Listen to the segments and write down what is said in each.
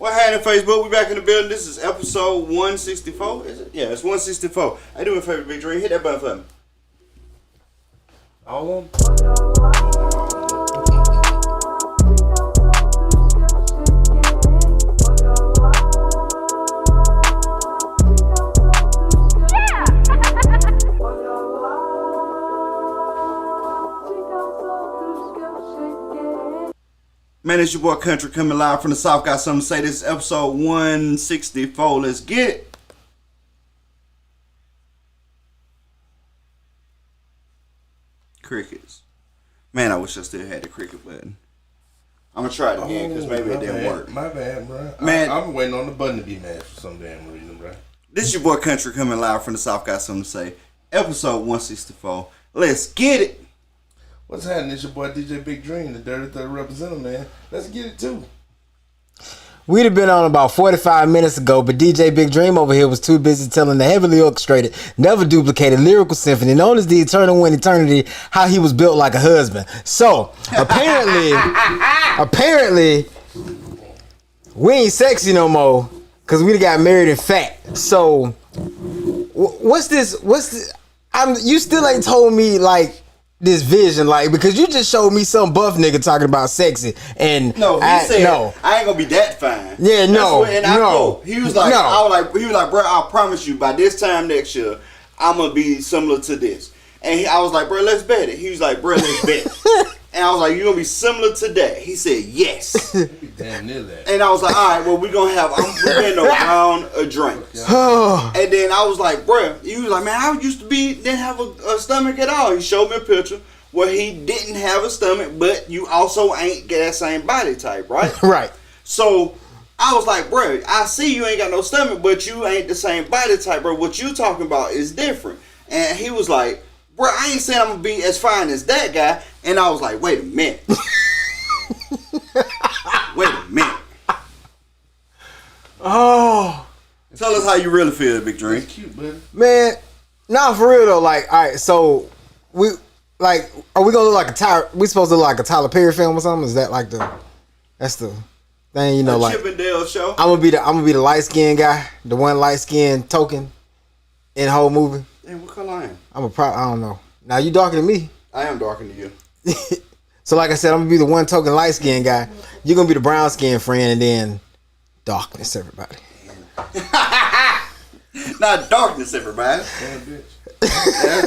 What happening, Facebook? We back in the building. This is episode 164. Is it? Yeah, it's 164. I do me a favor, Big Dream. Hit that button for me. All of them? Man, it's your boy Country coming live from the South. Got something to say. This is episode 164. Let's get it. Crickets. Man, I wish I still had the cricket button. I'm going to try it again because maybe it didn't work. My bad, bro. Man, I'm waiting on the button to be mashed for some damn reason, bro. This is your boy Country coming live from the South. Got something to say. Episode 164. Let's get it. What's happening? It's your boy DJ Big Dream, the Dirty 30 representative, man. Let's get it too. We'd have been on about 45 minutes ago, but DJ Big Dream over here was too busy telling the heavily orchestrated, never duplicated lyrical symphony known as the Eternal One Eternity how he was built like a husband. So, apparently, we ain't sexy no more because we got married and fat. So, what's this? You still ain't told me, like, this vision, like, because you just showed me some buff nigga talking about sexy, and no, he said, no, I ain't gonna be that fine. Yeah, no, no. He was like, he was like, bro, I promise you, by this time next year, I'm gonna be similar to this. And I was like, bro, let's bet it. He was like, bro, let's bet. And I was like, you gonna be similar to that? He said, yes. Damn near that. And I was like, all right, well, we're gonna around a drink. And then I was like, bro, he was like, man, I used to didn't have a stomach at all. He showed me a picture where he didn't have a stomach, but you also ain't get that same body type, right? Right. So I was like, bro, I see you ain't got no stomach, but you ain't the same body type, bro. What you talking about is different. And he was like, bro, I ain't saying I'm gonna be as fine as that guy. And I was like, wait a minute. Wait a minute. Oh. Tell us how you really feel, Big Dream. That's cute, buddy. Man, nah, for real though. Like, all right, so are we gonna look like we supposed to look like a Tyler Perry film or something? Is that like that's the thing, you know, like Chippendale show? I'm gonna be the light skinned guy, the one light skinned token in the whole movie. Hey, what color I am? I don't know. Now you darker than me. I am darker than you. So like I said, I'm gonna be the one token light skinned guy. You're gonna be the brown skinned friend, and then darkness, everybody. Not darkness, everybody. Damn bitch.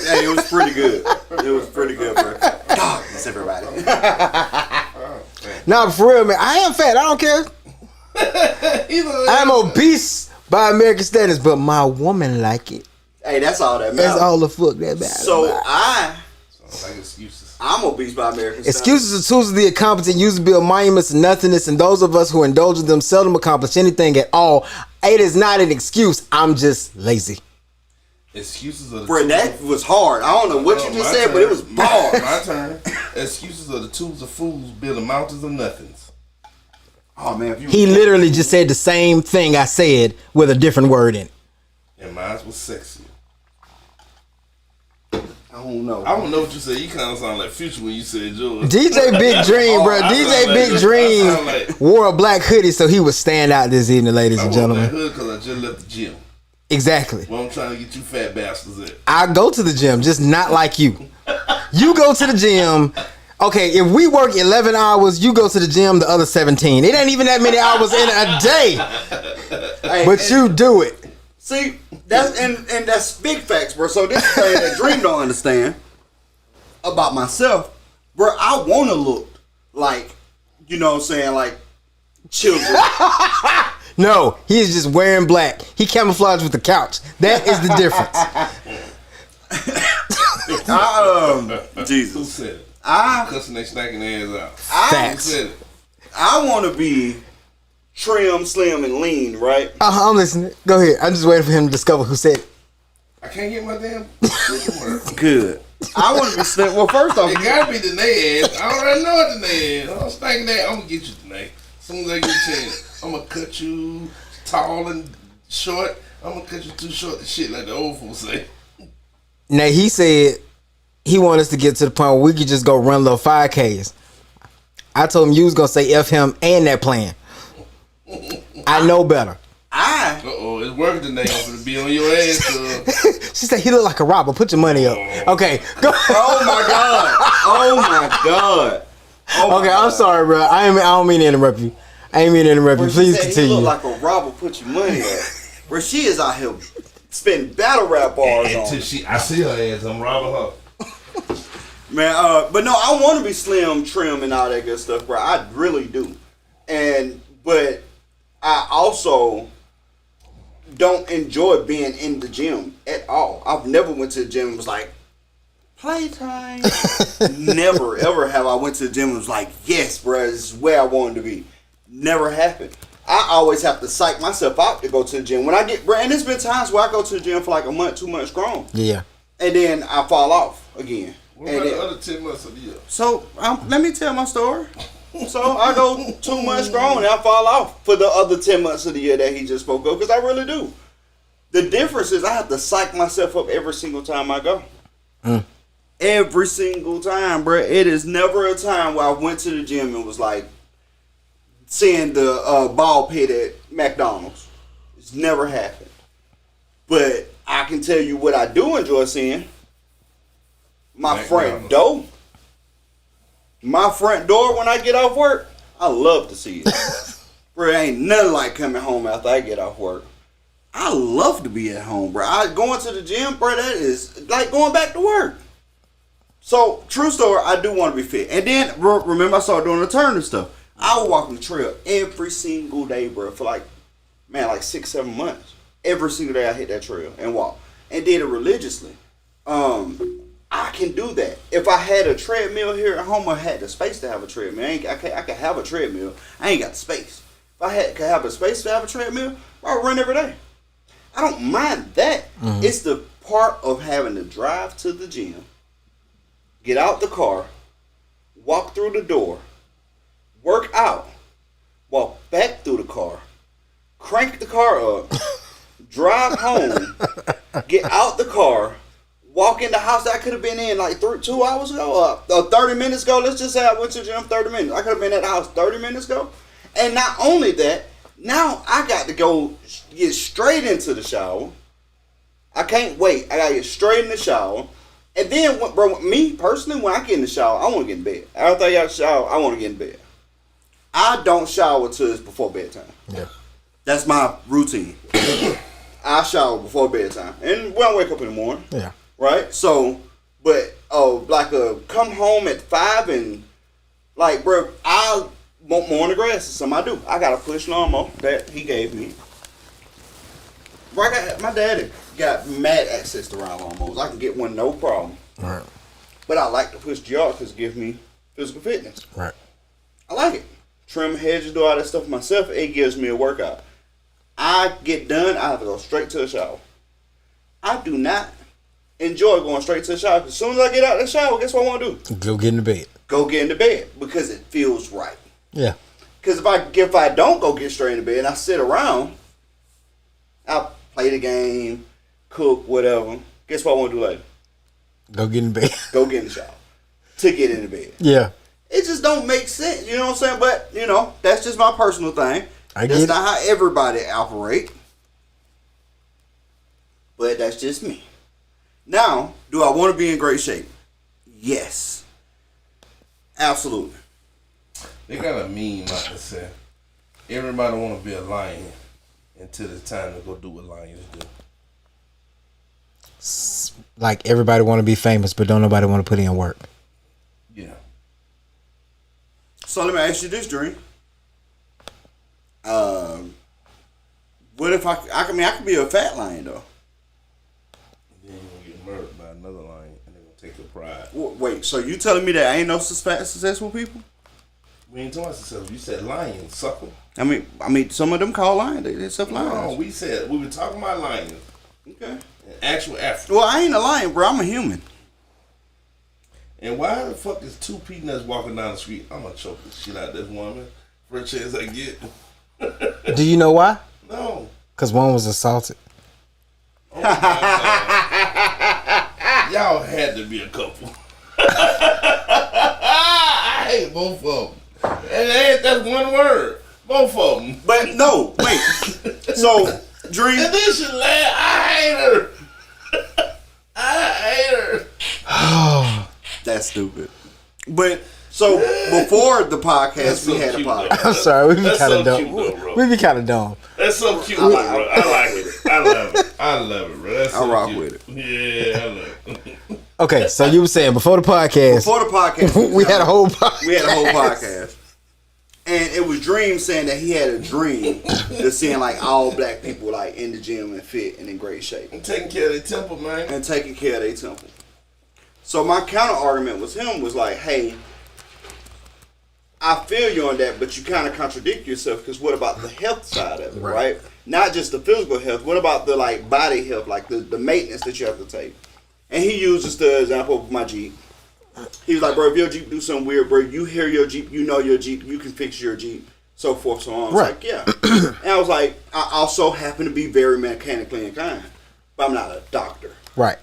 Hey, it was pretty good. It was pretty good, bro. Darkness, everybody. Nah, but for real, man, I am fat. I don't care. I'm obese by American standards, but my woman like it. Hey, that's all that matters. That's all the fuck that matters. So Sounds like excuses. I'm obese by American standards. Excuses are tools of the incompetent used to build monuments of nothingness, and those of us who indulge in them seldom accomplish anything at all. It is not an excuse. I'm just lazy. Excuses are the Bro, that was hard. I don't know what you just said, but it was bars. My turn. Excuses are the tools of fools building mountains of nothings. Oh man, He literally just said the same thing I said with a different word in it. And mine was sexy. I don't know. I don't know what you said. You kind of sound like Future when you said yours. DJ Big Dream, bro. DJ Big Dream wore a black hoodie so he would stand out this evening, ladies and gentlemen. I wore that hood because I just left the gym. Exactly. Well, I'm trying to get you fat bastards at. I go to the gym, just not like you. You go to the gym. Okay, if we work 11 hours, you go to the gym the other 17. It ain't even that many hours in a day. But you do it. See, that's and that's big facts, bro. So this is the thing that Dream don't understand about myself, bro. I want to look like, you know what I'm saying, like children. No, he is just wearing black. He camouflaged with the couch. That is the difference. Jesus. Who said it? Cussing they snacking their ass out. Facts. Who said it? I want to be trim, slim, and lean, right? I'm listening. Go ahead. I'm just waiting for him to discover who said it. I can't get my damn word. Good. I want to be slim. Well, first off, It gotta be Danae ass. I already know what Danae is. I'm snacking that. I'm gonna get you Danae. As soon as I get a chance, I'm gonna cut you tall and short. I'm gonna cut you too short to shit like the old folks say. Now he said he wanted us to get to the point where we could just go run little 5Ks. I told him you was gonna say F him and that plan. I know better. It's working today. I'm gonna be on your ass. She said he look like a robber. Put your money up. Okay, go. Oh my god. Oh my god. Oh okay, I'm sorry, bro. I don't mean to interrupt you. I ain't mean to interrupt you. Please continue. You look like a robber. Put your money up. Bro, she is out here spitting battle rap bars on. I see her ass. I'm robbing her. Man, but no, I want to be slim, trim, and all that good stuff, bro. I really do. But I also don't enjoy being in the gym at all. I've never went to the gym and was like, playtime. Never, ever have I went to the gym and was like, yes, bro, this is where I wanted to be. Never happened. I always have to psych myself out to go to the gym. When I get, bro, and there's been times where I go to the gym for like a month, 2 months strong. Yeah. And then I fall off again. What about the other 10 months of the year? So, let me tell my story. So, I go 2 months strong and I fall off for the other 10 months of the year that he just spoke of, because I really do. The difference is I have to psych myself up every single time I go. Every single time, bro. It is never a time where I went to the gym and was like, seeing the ball pit at McDonald's. It's never happened. But I can tell you what I do enjoy seeing. My front door. My front door when I get off work. I love to see it. Bro, ain't nothing like coming home after I get off work. I love to be at home, bro. Going to the gym, bro, that is like going back to work. So, true story, I do want to be fit. And then, remember I started doing the turning stuff. I would walk on the trail every single day, bro, for like 6-7 months. Every single day I hit that trail and walk. And did it religiously. I can do that. If I had a treadmill here at home, I had the space to have a treadmill. I could have a treadmill. I ain't got the space. If I could have a space to have a treadmill, I'd run every day. I don't mind that. Mm-hmm. It's the part of having to drive to the gym, get out the car, walk through the door, work out, walk back through the car, crank the car up, drive home, get out the car, walk in the house that I could have been in like 2 hours ago, 30 minutes ago. Let's just say I went to the gym 30 minutes. I could have been at the house 30 minutes ago. And not only that, now I got to go get straight into the shower. I can't wait. I got to get straight in the shower. And then, bro, me personally, when I get in the shower, I want to get in bed. After I got the shower, I want to get in bed. I don't shower till it's before bedtime. Yeah. That's my routine. I shower before bedtime. And when I wake up in the morning. Yeah. Right? So, but, come home at 5 and, like, bro, I want more on the grass. It's something I do. I got a push lawnmower that he gave me. Bro, my daddy got mad access to round lawnmowers. I can get one no problem. Right. But I like to push the yard because it gives me physical fitness. Right. I like it. Trim hedges, do all that stuff myself. It gives me a workout. I get done, I have to go straight to the shower. I do not enjoy going straight to the shower. As soon as I get out of the shower, guess what I want to do? Go get in the bed. Go get in the bed because it feels right. Yeah. Because if I don't go get straight in the bed and I sit around, I'll play the game, cook, whatever. Guess what I want to do later? Go get in the bed. Go get in the shower. To get in the bed. Yeah. It just don't make sense. You know what I'm saying? But, that's just my personal thing. That's not how everybody operate. But that's just me. Now, do I want to be in great shape? Yes. Absolutely. They got a meme out that said, everybody want to be a lion until it's time to go do what lions do. Like everybody want to be famous, but don't nobody want to put in work. Yeah. So let me ask you this, Dream. What if I could be a fat lion though? Then you're gonna get murdered by another lion, and they're gonna take your pride. Wait, so you telling me that ain't no successful people? We ain't talking about successful. You said lions, sucker. I mean, some of them call lions. They're stuff lions. No, we were talking about lions. Okay. Actual Africa. Well, I ain't a lion, bro. I'm a human. And why the fuck is two peanuts walking down the street? I'm gonna choke the shit out of this woman. First chance I get. Do you know why? No. Because one was assaulted. Oh my God. Y'all had to be a couple. I hate both of them. And that's one word. Both of them. But no, wait. So, Dream. And then she laughed. I hate her. I hate her. That's stupid. But so before the podcast, we had a podcast. I'm sorry, we be That's kind of so dumb. cute, though, bro. We be kind of dumb. That's so cute, bro. I like it. I love it. I love it, bro. That's so I rock cute. with it. Yeah, I love it. Okay, so you were saying before the podcast, Before the podcast, we had a whole podcast. We had a whole podcast. And it was Dream saying that he had a dream of seeing like all black people like in the gym and fit and in great shape. I'm taking care of their temple, man. And taking care of their temple. So my counter argument was like, hey, I feel you on that, but you kind of contradict yourself because what about the health side of it, right? Not just the physical health. What about the like body health, like the maintenance that you have to take? And he uses the example of my Jeep. He was like, bro, if your Jeep do something weird, bro, you hear your Jeep, you know your Jeep, you can fix your Jeep, so forth, so on. I was like, yeah. And I was like, I also happen to be very mechanically inclined, but I'm not a doctor. Right.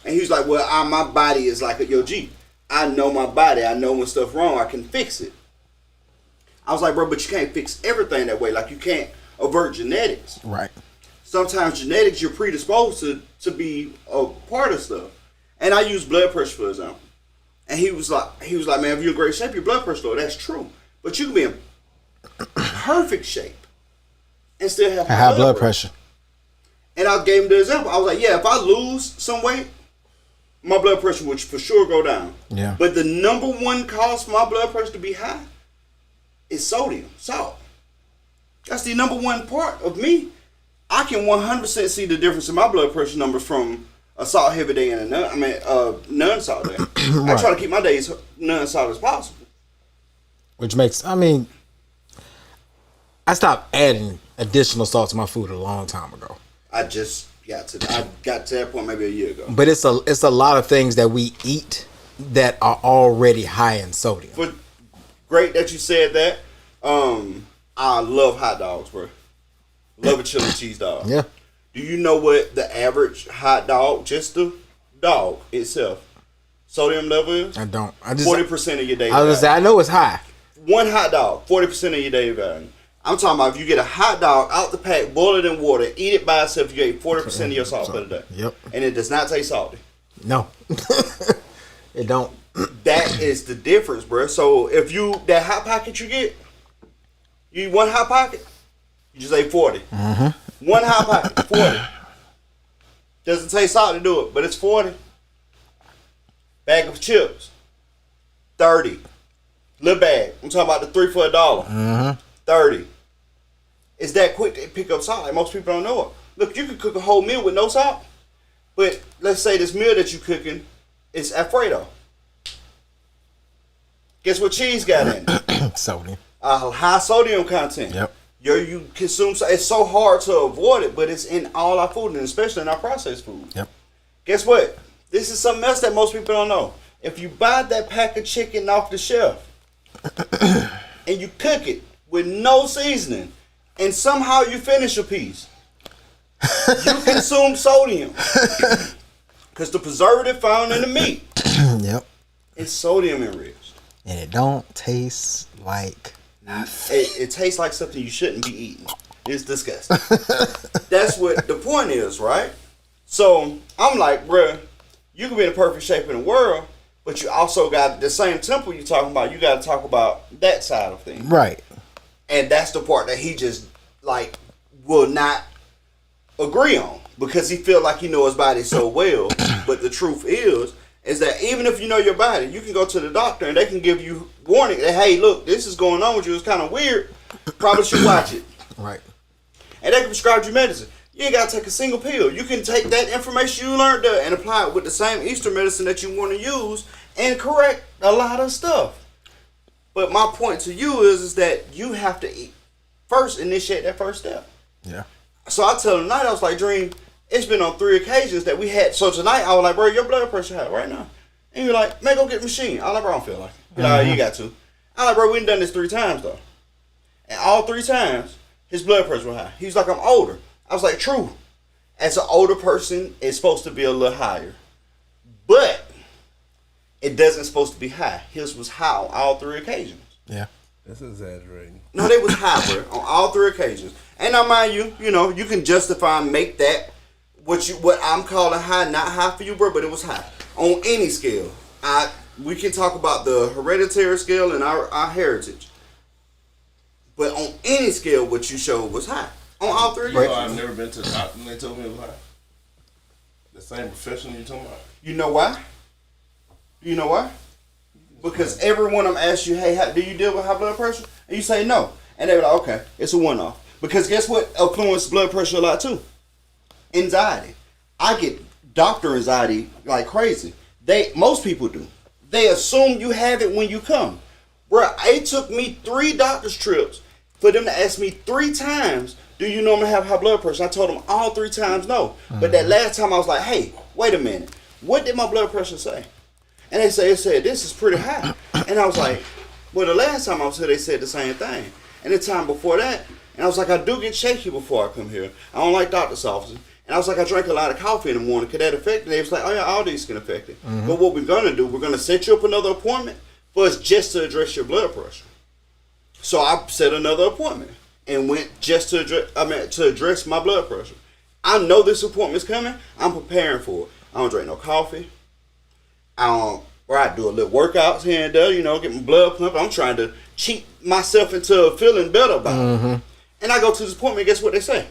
And he was like, well, my body is like your Jeep. I know my body. I know when stuff's wrong. I can fix it. I was like, bro, but you can't fix everything that way. Like, you can't avert genetics. Right. Sometimes genetics, you're predisposed to be a part of stuff. And I use blood pressure, for example. And he was like, man, if you're in great shape, your blood pressure low. That's true. But you can be in perfect shape and still have high blood pressure. And I gave him the example. I was like, yeah, if I lose some weight, my blood pressure would for sure go down. Yeah. But the number one cause for my blood pressure to be high is sodium, salt. That's the number one part of me. I can 100% see the difference in my blood pressure numbers from a salt heavy day and a non-salt day. Right. I try to keep my days non-salt as possible. Which makes, I stopped adding additional salt to my food a long time ago. I got to that point maybe a year ago. But it's a lot of things that we eat that are already high in sodium. But great that you said that. I love hot dogs, bro. Love a chili cheese dog. Yeah. Do you know what the average hot dog, just the dog itself, sodium level is? I don't. 40% of your daily I was gonna say, I know it's high. One hot dog, 40% of your daily value. I'm talking about if you get a hot dog out the pack, boil it in water, eat it by itself, you get 40% of your salt for the day. Yep. And it does not taste salty. No. It don't. That is the difference, bro. So if that hot pocket you get, you eat one hot pocket, you just ate 40. Mm-hmm. One hot pocket, 40. Doesn't taste salty to do it, but it's 40. Bag of chips, 30. Little bag. I'm talking about the 3 for $1. Mm-hmm. 30. It's that quick to pick up salt. Like most people don't know it. Look, you can cook a whole meal with no salt, but let's say this meal that you're cooking is Alfredo. Guess what cheese got in it? Sodium. High sodium content. Yep. You consume, it's so hard to avoid it, but it's in all our food, and especially in our processed food. Yep. Guess what? This is something else that most people don't know. If you buy that pack of chicken off the shelf and you cook it with no seasoning, and somehow you finish a piece, you consume sodium. Because the preservative found in the meat Yep. is sodium enriched. And it don't taste like nothing. It tastes like something you shouldn't be eating. It's disgusting. That's what the point is, right? So I'm like, bruh, you can be in the perfect shape in the world, but you also got the same temple you're talking about. You got to talk about that side of things. Right. And that's the part that he just, like, will not agree on. Because he feel like he knows his body so well. But the truth is that even if you know your body, you can go to the doctor and they can give you warning that, hey, look, this is going on with you. It's kind of weird. Probably should watch it. Right. And they can prescribe you medicine. You ain't got to take a single pill. You can take that information you learned there and apply it with the same Eastern medicine that you want to use and correct a lot of stuff. But my point to you is that you have to first initiate that first step. Yeah. So I tell him tonight, I was like, Dream, it's been on 3 occasions that we had. So tonight, I was like, bro, your blood pressure high right now. And you're like, man, go get the machine. I was like, bro, I don't feel like it. He's like, you got to. I was like, bro, we done this 3 times, though. And all 3 times, his blood pressure was high. He was like, I'm older. I was like, true. As an older person, it's supposed to be a little higher. But it doesn't supposed to be high. His was high on all 3 occasions. Yeah. That's exaggerating. No, they was high, bro, on all 3 occasions. And now, mind you, you can justify and make that what I'm calling high, not high for you, bro, but it was high on any scale. We can talk about the hereditary scale and our heritage, but on any scale, what you showed was high on all 3 occasions. I've never been to the doctor and they told me it was high. The same profession you talking about. You know why? Because every one of them asks you, hey, do you deal with high blood pressure? And you say no. And they were like, okay, it's a one-off. Because guess what influences blood pressure a lot too? Anxiety. I get doctor anxiety like crazy. Most people do. They assume you have it when you come. Bruh, it took me 3 doctor's trips for them to ask me 3 times, do you normally have high blood pressure? I told them all 3 times no. But that last time I was like, hey, wait a minute. What did my blood pressure say? And it said, this is pretty high. And I was like, well, the last time I was here, they said the same thing. And the time before that, and I was like, I do get shaky before I come here. I don't like doctor's offices. And I was like, I drank a lot of coffee in the morning. Could that affect it? They was like, oh yeah, all these can affect it. But what we're going to do, we're going to set you up another appointment for us just to address your blood pressure. So I set another appointment and went just to address my blood pressure. I know this appointment's coming. I'm preparing for it. I don't drink no coffee. I do a little workouts here and there, get my blood pumping. I'm trying to cheat myself into feeling better about it. And I go to this appointment, guess what they say?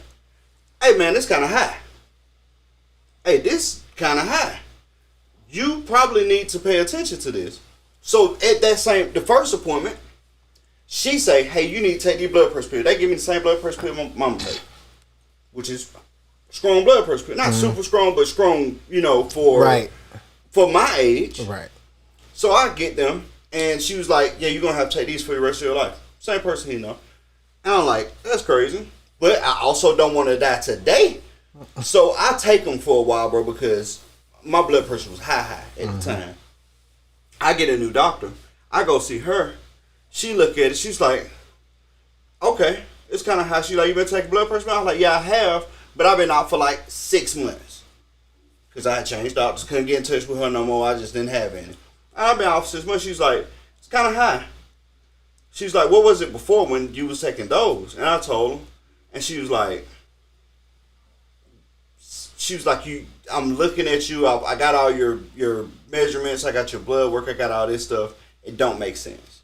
Hey man, this kind of high. Hey, this kind of high. You probably need to pay attention to this. So at the first appointment, she say, hey, you need to take these blood pressure pills. They give me the same blood pressure pill my mama take, which is strong blood pressure pill. Not super strong, but strong, for my age. Right. So I get them, and she was like, yeah, you're going to have to take these for the rest of your life. Same person, And I'm like, that's crazy. But I also don't want to die today. So I take them for a while, bro, because my blood pressure was high at the time. I get a new doctor. I go see her. She look at it. She's like, okay, it's kind of high. She's like, you been taking blood pressure? I was like, yeah, I have, but I've been out for like 6 months. Because I had changed doctors. Couldn't get in touch with her no more. I just didn't have any. I've been out for 6 months. She's like, it's kind of high. She's like, what was it before when you was taking those? And I told her. And she was like, I'm looking at you. I got all your measurements. I got your blood work. I got all this stuff. It don't make sense.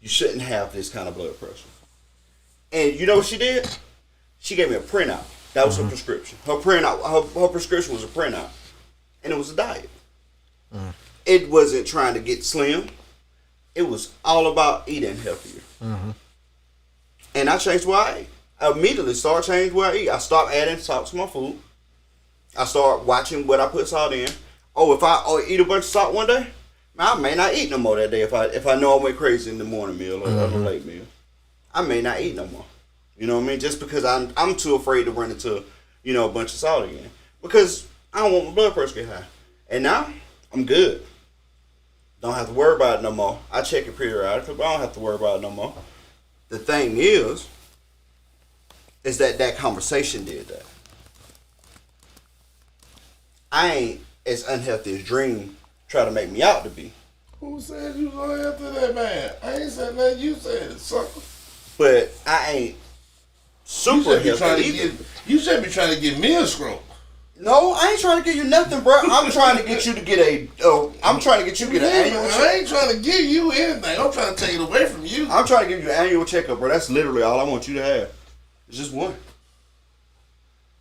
You shouldn't have this kind of blood pressure. And you know what she did? She gave me a printout. That was her prescription. Her printout. Her prescription was a printout, and it was a diet. It wasn't trying to get slim. It was all about eating healthier. And I changed what I ate. I immediately started changing what I eat. I stopped adding salt to my food. I started watching what I put salt in. If I eat a bunch of salt one day, I may not eat no more that day if I know I went crazy in the morning meal or the late meal. I may not eat no more. You know what I mean? Just because I'm too afraid to run into a bunch of salt again. Because I don't want my blood pressure to get high. And now, I'm good. Don't have to worry about it no more. I check it periodically, but I don't have to worry about it no more. The thing is that conversation did that. I ain't as unhealthy as Dream try to make me out to be. Who said you was after that man? I ain't said nothing. You said it, sucker. But I ain't super healthy either. You should be trying to get me a scroll. No, I ain't trying to give you nothing, bro. I'm trying to get you to get I'm trying to get you to get an annual check. I ain't trying to give you anything. I'm trying to take it away from you. I'm trying to give you an annual checkup, bro. That's literally all I want you to have. It's just one.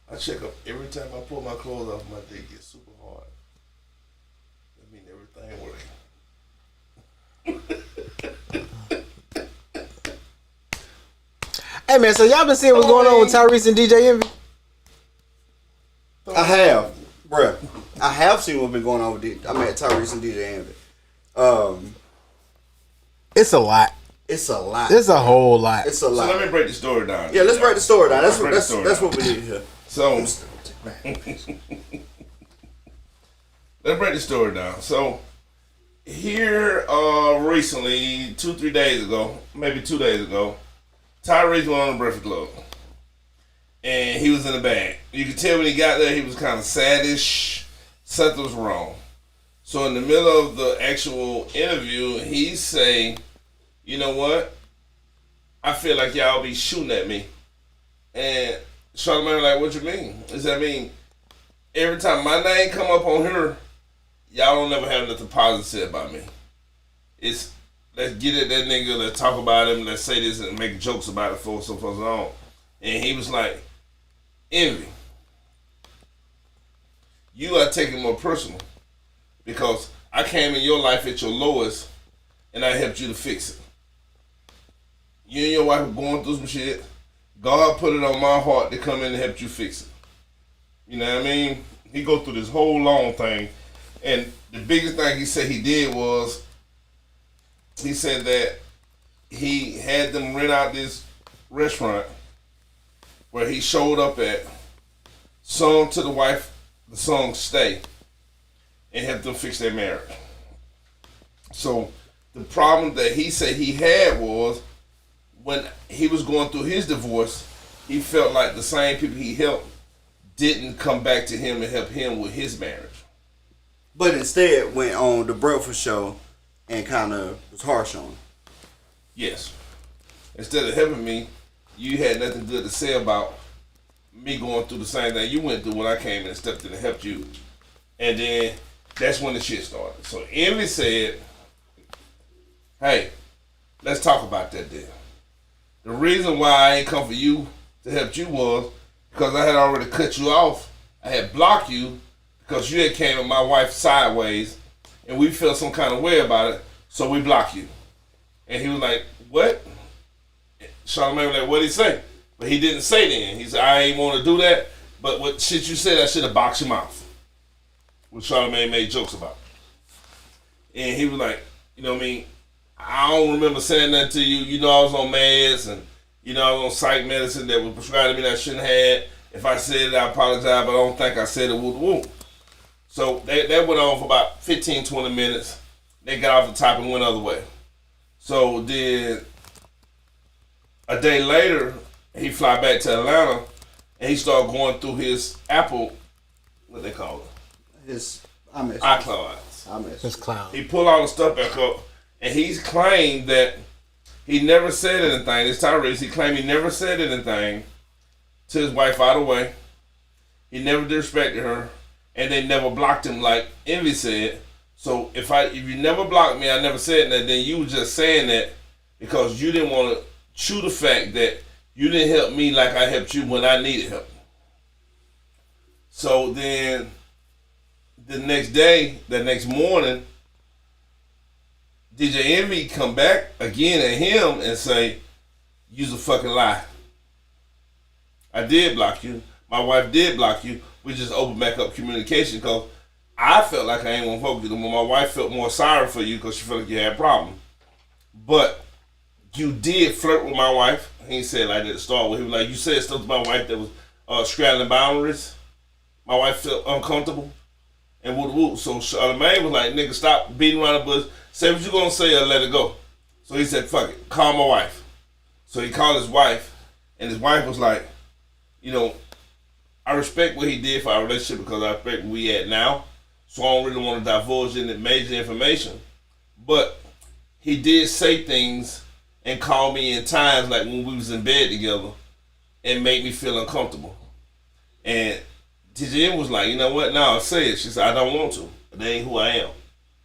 I check up every time I pull my clothes off. My dick gets super hard. That mean everything working. Hey man, so y'all been seeing what's going on with Tyrese and DJ Envy? I have, bruh. I have seen what's been going on with Tyrese and DJ Envy. It's a lot. It's a lot. It's a whole lot. It's a lot. So let me break the story down. Yeah, let's break the story down. That's what we need here. So let's break the story down. So here recently, 2-3 days ago, maybe 2 days ago, Tyrese went on the Breakfast Club. And he was in the bag. You could tell when he got there, he was kind of saddish. Something was wrong. So in the middle of the actual interview, he say, you know what? I feel like y'all be shooting at me. And Charlamagne like, what you mean? Does that mean every time my name come up on here, y'all don't never have nothing positive said about me? It's let's get at that nigga, let's talk about him, let's say this and make jokes about it for so long. And he was like, Envy, you are taking more personal because I came in your life at your lowest and I helped you to fix it. You and your wife are going through some shit. God put it on my heart to come in and help you fix it. You know what I mean? He go through this whole long thing. And the biggest thing he said he did was, he said that he had them rent out this restaurant where he showed up at, sung to the wife the song Stay, and helped them fix their marriage. So the problem that he said he had was when he was going through his divorce, he felt like the same people he helped didn't come back to him and help him with his marriage. But instead went on the Breakfast Show and kind of was harsh on him. Yes. Instead of helping me, you had nothing good to say about me going through the same thing you went through when I came in and stepped in and helped you. And then that's when the shit started. So Envy said, hey, let's talk about that then. The reason why I ain't come for you to help you was because I had already cut you off. I had blocked you because you had came at my wife sideways and we felt some kind of way about it, so we blocked you. And he was like, what? Charlamagne was like, what'd he say? But he didn't say then. He said, I ain't want to do that, but what shit you said, I should have boxed your mouth. Which Charlamagne made jokes about. And he was like, you know what I mean? I don't remember saying that to you. You know I was on meds and you know I was on psych medicine that was prescribed to me that I shouldn't have. If I said it, I apologize, but I don't think I said it woo. So that went on for about 15, 20 minutes. They got off the top and went the other way. So then a day later, he fly back to Atlanta and he started going through his Apple, what they call it? His iMessage. iCloud. His cloud. He pulled all the stuff back up. And he's claimed that he never said anything. This Tyrese, he claimed he never said anything to his wife out of the way. He never disrespected her. And they never blocked him like Envy said. So if you never blocked me, I never said that, then you were just saying that because you didn't want to chew the fact that you didn't help me like I helped you when I needed help. So then the next morning, DJ Envy come back again at him and say, you's a fucking lie. I did block you. My wife did block you. We just opened back up communication because I felt like I ain't want to fuck with you. My wife felt more sorry for you because she felt like you had a problem. But you did flirt with my wife. He ain't said like that to start with. He was like, you said stuff to my wife that was straddling boundaries. My wife felt uncomfortable. And woo. So Charlamagne was like, nigga, stop beating around the bush. Say what you gonna say or let it go. So he said, fuck it, call my wife. So he called his wife, and his wife was like, you know, I respect what he did for our relationship because I respect where we at now. So I don't really want to divulge any major information. But he did say things and call me in times like when we was in bed together and make me feel uncomfortable. And TJM was like, you know what? No, say it. She said, I don't want to. That ain't who I am.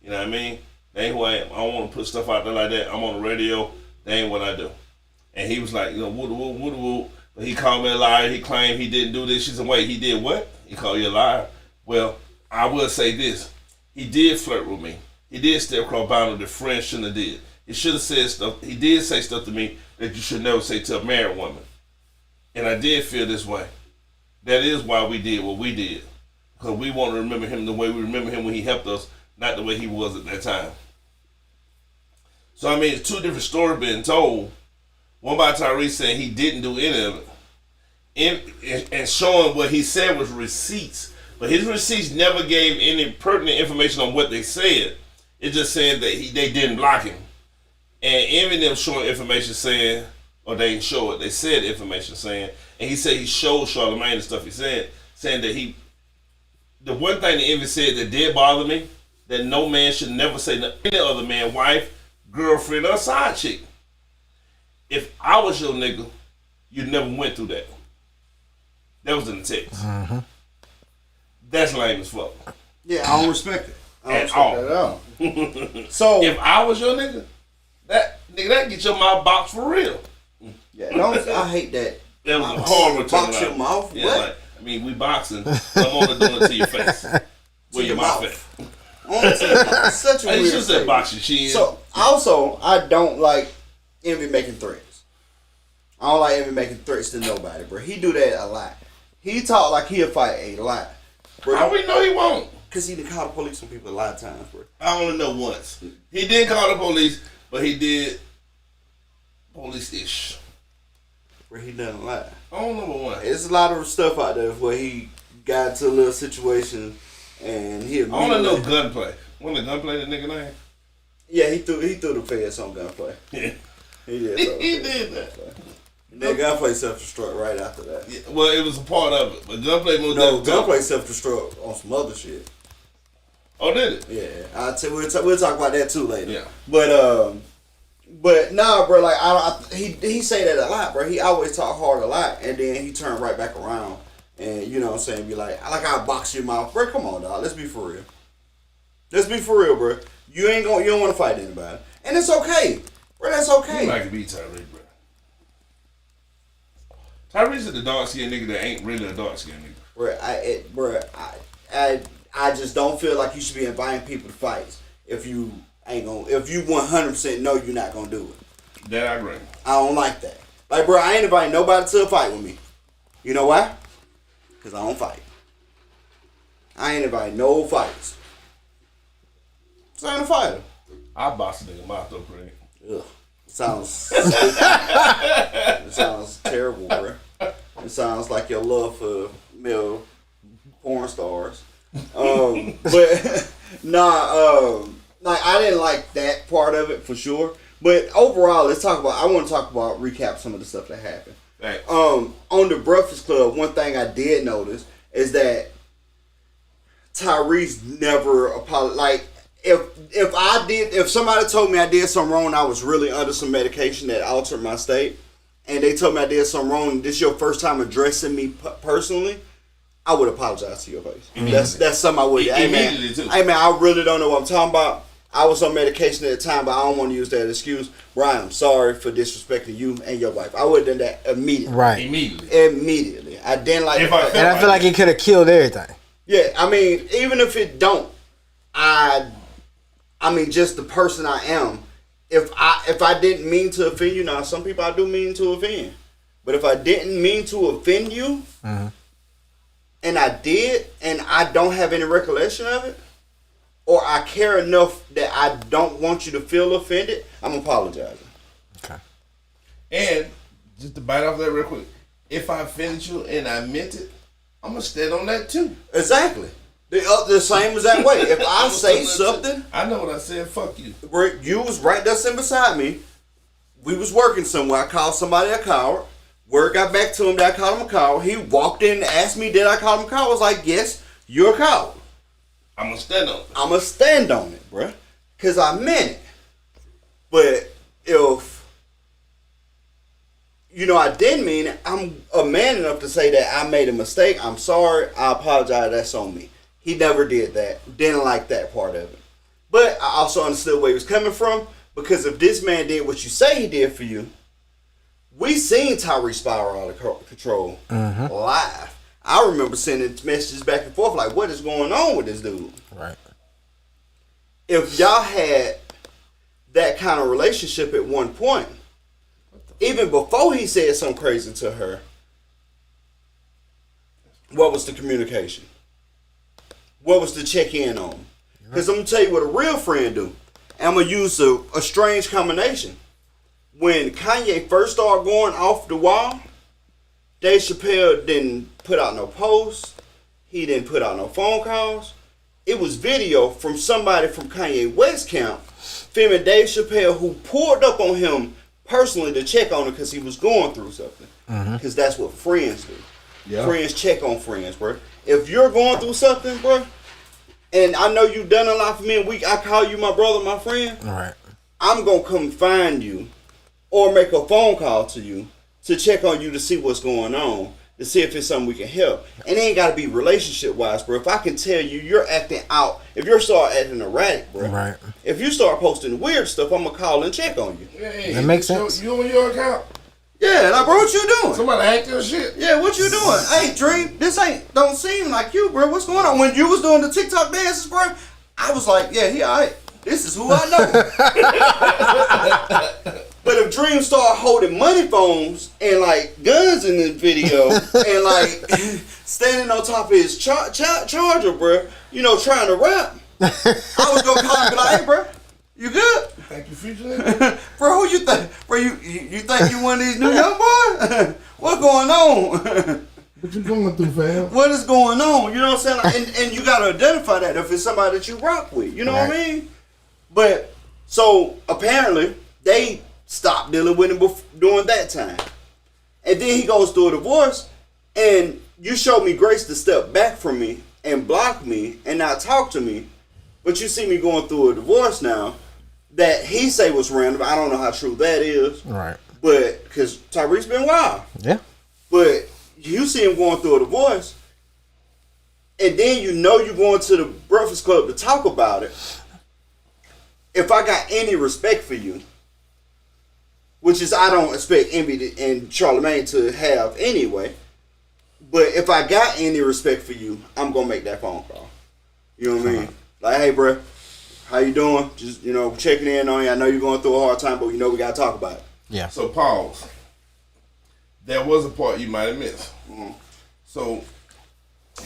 You know what I mean? That ain't who I am. I don't want to put stuff out there like that. I'm on the radio. That ain't what I do. And he was like, you know, woo. But he called me a liar. He claimed he didn't do this. She said, wait, he did what? He called you a liar? Well, I will say this. He did flirt with me. He did step across boundary that friends shouldn't have did. He should have said stuff. He did say stuff to me that you should never say to a married woman. And I did feel this way. That is why we did what we did. Because we want to remember him the way we remember him when he helped us, not the way he was at that time. So, I mean, it's two different stories being told. One by Tyrese saying he didn't do any of it. And showing what he said was receipts. But his receipts never gave any pertinent information on what they said. It just said that they didn't block him. And even them showing information saying, or they didn't show it, they said information saying, and he said he showed Charlamagne the stuff he said, saying that the one thing that Envy said that did bother me, that no man should never say to any other man, wife, girlfriend, or side chick. if I was your nigga, you never went through that. That was in the text. Mm-hmm. That's lame as fuck. Yeah, I don't respect it. I don't At respect all. it at all. So If I was your nigga, that get your mouth boxed for real. yeah, I hate that. That was a horrible Box turnaround. your mouth? Yeah, What? like, I mean, we boxing. I'm only doing it to your face. Where your mouth at? Honestly, it's such a I weird should say statement. box your chin. So also, I don't like Envy making threats. I don't like Envy making threats to nobody, bro. He do that a lot. He talk like he'll fight a lot, bro. How we know he won't? Cause he done called the police on people a lot of times, bro. I only know once. He did call the police, but he did police-ish. Bro, he done a lot. I don't know one. It's a lot of stuff out there where he got into a little situation and he. I only know gunplay. Wasn't the gunplay the nigga name? Yeah, he threw the feds on gunplay. Yeah. He did. He did that. Then gunplay self-destruct right after that. Yeah, well, it was a part of it, but gunplay moved No, up. gunplay self-destruct on some other shit. Oh, did it? Yeah, we'll talk about that too later. Yeah. But nah, bro. Like he say that a lot, bro. He always talk hard a lot, and then he turn right back around, and you know what I'm saying, be like I'll box your mouth, bro. Come on, dog. Let's be for real. Let's be for real, bro. You don't want to fight anybody, and it's okay, bro. That's okay. You like to be Tyrese, bro. Tyrese is the dark skinned nigga that ain't really a dark skinned nigga. I just don't feel like you should be inviting people to fights if you 100% know you're not gonna do it. That I agree. I don't like that. Like, bro, I ain't inviting nobody to a fight with me. You know why? Because I don't fight. I ain't inviting no fights. So I ain't a fighter. I box a nigga mouth though, Craig. Ugh. It sounds terrible, bro. It sounds like your love for male porn stars. But like I didn't like that part of it for sure. But overall, I want to talk about recap some of the stuff that happened. Thanks. On the Breakfast Club, one thing I did notice is that Tyrese never apologized. Like if somebody told me I did something wrong, I was really under some medication that altered my state, and they told me I did something wrong, and this is your first time addressing me personally, I would apologize to your face. That's something I would. Hey man, I really don't know what I'm talking about. I was on medication at the time, but I don't want to use that excuse. Brian, I'm sorry for disrespecting you and your wife. I would have done that immediately. Right. Immediately. I didn't like and I feel like it could have killed everything. Yeah, I mean, even if it don't, I mean, just the person I am. If I didn't mean to offend you, now some people I do mean to offend, but if I didn't mean to offend you, and I did, and I don't have any recollection of it, or I care enough that I don't want you to feel offended, I'm apologizing. Okay. And just to bite off that real quick, if I offended you and I meant it, I'm gonna stand on that too. Exactly. The same as that way. If I say something, I know what I said. Fuck you. You was right there sitting beside me. We was working somewhere. I called somebody a coward. Word got back to him that I called him a coward. He walked in and asked me, did I call him a coward? I was like, yes, you're a coward. I'm gonna stand on it. I'm gonna stand on it, bruh. Because I meant it. But if, I didn't mean it, I'm a man enough to say that I made a mistake. I'm sorry. I apologize. That's on me. He never did that. Didn't like that part of it. But I also understood where he was coming from. Because if this man did what you say he did for you, we seen Tyrese spiral out of control live. I remember sending messages back and forth like, what is going on with this dude? Right. If y'all had that kind of relationship at one point, even before he said something crazy to her, what was the communication? What was the check-in on? Because I'm going to tell you what a real friend do. And I'm going to use a strange combination. When Kanye first started going off the wall, Dave Chappelle didn't put out no posts. He didn't put out no phone calls. It was video from somebody from Kanye West camp filming Dave Chappelle, who pulled up on him personally to check on him because he was going through something. Because that's what friends do. Yeah. Friends check on friends, bro. If you're going through something, bro, and I know you've done a lot for me, and I call you my brother, my friend. All right. I'm going to come find you or make a phone call to you to check on you to see what's going on, to see if it's something we can help. And it ain't got to be relationship-wise, bro. If I can tell you you're acting out, if you start acting erratic, bro, Right. if you start posting weird stuff, I'm going to call and check on you. Hey, That makes sense. You on your account? Yeah, like, bro, what you doing? Somebody hacked your shit? Yeah, what you doing? Hey, Dream, this don't seem like you, bro. What's going on? When you was doing the TikTok dances, bro, I was like, yeah, he all right. This is who I know. But if Dream start holding money phones and like guns in the video and like standing on top of his charger, bro, you know, trying to rap, I was gonna call him and be like, hey, bro, you good? Thank you, future nigga. Bro, who you think? Bro, you think you one of these new young boys? What's going on? What you going through, fam? What is going on? You know what I'm saying? Like, and you gotta identify that if it's somebody that you rock with. You know what I mean? But so apparently they stopped dealing with him during that time, and then he goes through a divorce, and you showed me grace to step back from me and block me and not talk to me, but you see me going through a divorce now that he say was random. I don't know how true that is, Right. but because Tyreek's been wild. Yeah. But you see him going through a divorce, and then you know you're going to the Breakfast Club to talk about it. If I got any respect for you, which is I don't expect Envy and Charlamagne to have anyway, but if I got any respect for you, I'm going to make that phone call. You know what I mean? Like, hey, bro, how you doing? Just, you know, checking in on you. I know you're going through a hard time, but you know we got to talk about it. Yeah. So pause. There was a part you might have missed. Mm-hmm. So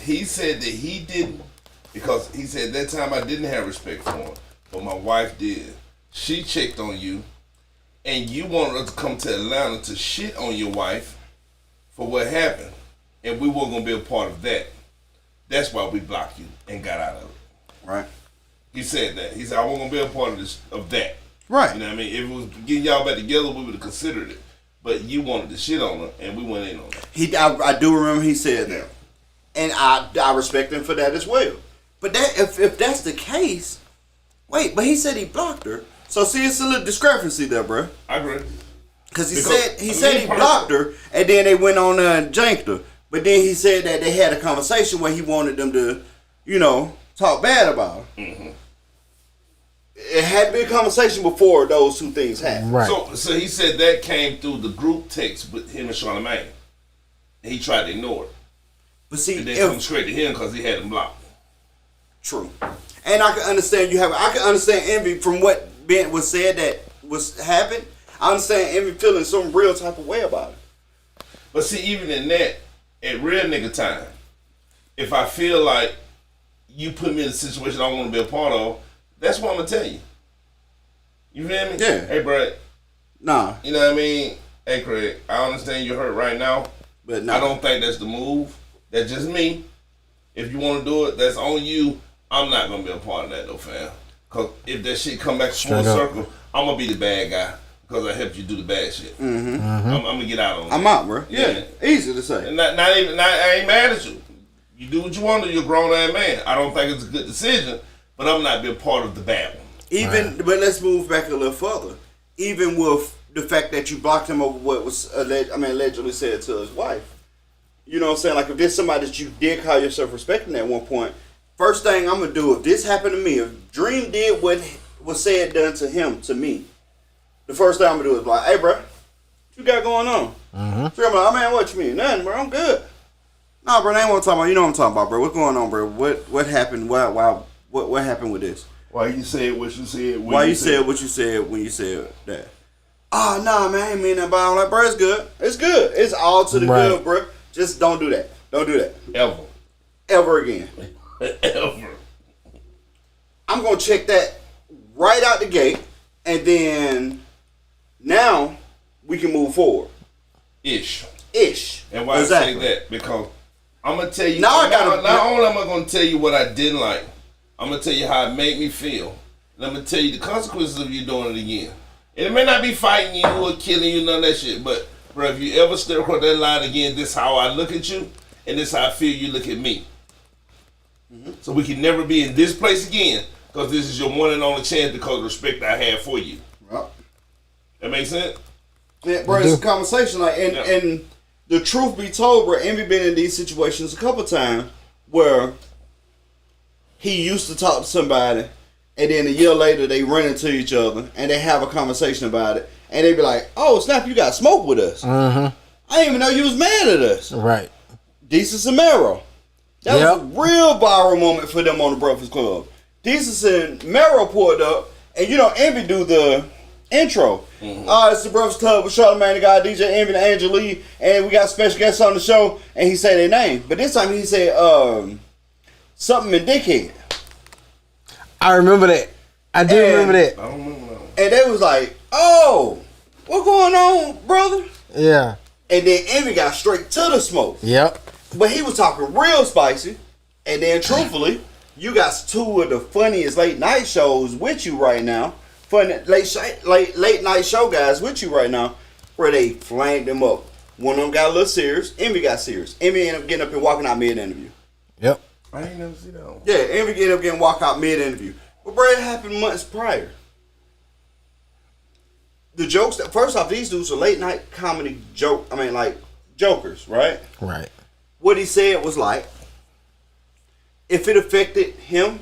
he said that he didn't, because he said that time I didn't have respect for him, but my wife did. She checked on you, and you wanted us to come to Atlanta to shit on your wife for what happened, and we weren't gonna be a part of that. That's why we blocked you and got out of it. Right. He said that. He said I wasn't gonna be a part of this, of that. Right. You know what I mean? If it was getting y'all back together, we would have considered it. But you wanted to shit on her, and we went in on it. I do remember he said that, and I respect him for that as well. But that if that's the case, wait, but he said he blocked her. So see, it's a little discrepancy there, bro. I agree. Because he said he blocked her, and then they went on and janked her. But then he said that they had a conversation where he wanted them to, you know, talk bad about her. Mm-hmm. It had to be a conversation before those two things happened. Right. So he said that came through the group text with him and Charlamagne. He tried to ignore it. But see, And then come straight to him because he had him blocked. True. And I can understand I can understand envy from what Ben was said that was happened. I understand envy feeling some real type of way about it. But see, even in that, at real nigga time, if I feel like you put me in a situation I don't want to be a part of, that's what I'm going to tell you. You feel me? Yeah. Hey, bro. Nah. You know what I mean? Hey, Craig, I understand you're hurt right now. But nah. I don't think that's the move. That's just me. If you want to do it, that's on you. I'm not going to be a part of that, though, fam. Because if that shit come back full circle, I'm going to be the bad guy because I helped you do the bad shit. Mm-hmm. I'm going to get out on that. I'm out, bro. Yeah. Easy to say. And I ain't mad at you. You do what you want to. You're a grown-ass man. I don't think it's a good decision, but I'm not being part of the bad one. But let's move back a little further. Even with the fact that you blocked him over what was allegedly said to his wife. You know what I'm saying? Like, if there's somebody that you did call yourself respecting at one point, first thing I'm gonna do, if this happened to me, if Dream did what was said done to him to me, the first thing I'm gonna do is like, hey, bro, what you got going on? So I'm like, oh, man, what you mean? Nothing, bro. I'm good. Nah, bro, they ain't what I'm talking about. You know what I'm talking about, bro. What's going on, bro? What happened? What happened with this? Why you said what you said? Why you said what you said when you said that? Oh, nah, man, I ain't mean that, but I'm like, bro, it's good. It's good. It's all to the good, bro. Just don't do that. Don't do that. Ever again. Ever. I'm going to check that right out the gate, and then now we can move forward. Ish. And why I say that? Because I'm going to tell you, not only am I going to tell you what I didn't like, I'm going to tell you how it made me feel. And I'm going to tell you the consequences of you doing it again. And it may not be fighting you or killing you, none of that shit, but bro, if you ever step across that line again, this is how I look at you, and this is how I feel you look at me. So we can never be in this place again, because this is your one and only chance because of the respect I have for you. Yep. That makes sense? Yeah, bro, it's a conversation. Like, and the truth be told, bro, Envy been in these situations a couple times where he used to talk to somebody, and then a year later they run into each other and they have a conversation about it, and they be like, "Oh, snap, you got smoke with us. I didn't even know you was mad at us." Right. Desus and Mero. That was a real viral moment for them on the Breakfast Club. Desus and Mero pulled up, and you know Envy do the intro. It's the Breakfast Club with Charlamagne the God, DJ Envy, and Angela Lee, and we got special guests on the show, and he said their name. But this time he said something in dickhead. I remember that. I do remember that. I don't remember that. And they was like, "Oh, what going on, brother?" Yeah. And then Envy got straight to the smoke. Yep. But he was talking real spicy. And then truthfully, you got two of the funniest late night shows with you right now. Funny late night show guys with you right now, where they flamed him up. One of them got a little serious. Envy got serious. Envy ended up getting up and walking out mid-interview. Yep. I ain't never seen that one. Yeah, Envy ended up getting walk out mid-interview. But bro, it happened months prior. The jokes that first off, these dudes are late night comedy jokers, right? Right. What he said was like, if it affected him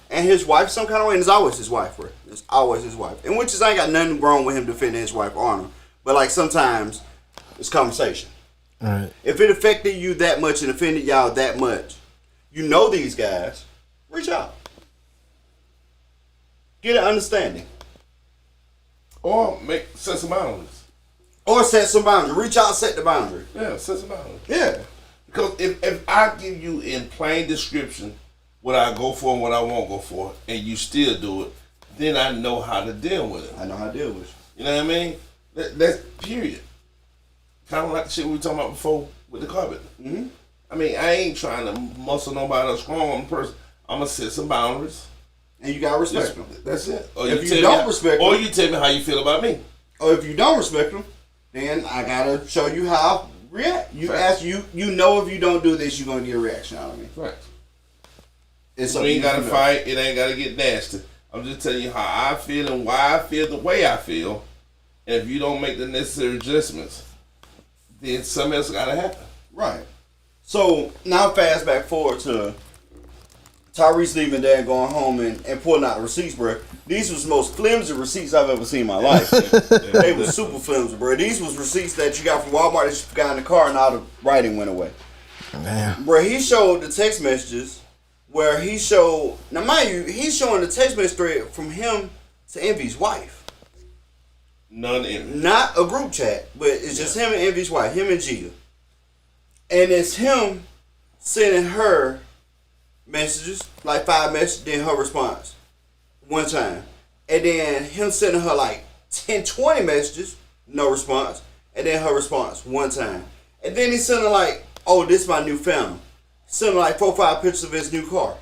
and his wife some kind of way, and it's always his wife, bro. It's always his wife. And which is, I ain't got nothing wrong with him defending his wife, honor. But like sometimes it's conversation. Right. If it affected you that much and offended y'all that much, you know these guys, reach out. Get an understanding. Or set some boundaries. Or set some boundary. Reach out, set the boundary. Yeah, set some boundaries. Yeah. Because if I give you in plain description what I go for and what I won't go for, and you still do it, then I know how to deal with it. I know how to deal with it. You know what I mean? That's period. Kind of like the shit we were talking about before with the carpet. Mm-hmm. I mean, I ain't trying to muscle nobody or strong on the person. I'm going to set some boundaries. And you got to respect them. That's it. Or if you don't respect them. Or you tell me how you feel about me. Or if you don't respect them, then I got to show you how I react. You ask, you know if you don't do this, you're going to get a reaction out of me. Right. It's we ain't got to fight. It ain't got to get nasty. I'm just telling you how I feel and why I feel the way I feel. And if you don't make the necessary adjustments, then something else got to happen. Right. So now fast back forward to Tyrese leaving there and going home and pulling out the receipts, bro. These was the most flimsy receipts I've ever seen in my life. They were super flimsy, bro. These was receipts that you got from Walmart that you forgot in the car and all the writing went away. Damn. Bro, he showed the text messages where he showed, now mind you, he's showing the text message thread from him to Envy's wife. None Envy. Not a group chat, but it's just him and Envy's wife, him and Gia. And it's him sending her messages, like 5 messages, then her response one time. And then him sending her like 10, 20 messages, no response. And then her response one time. And then he's sending like, "Oh, this is my new family." Sending like 4 or 5 pictures of his new car.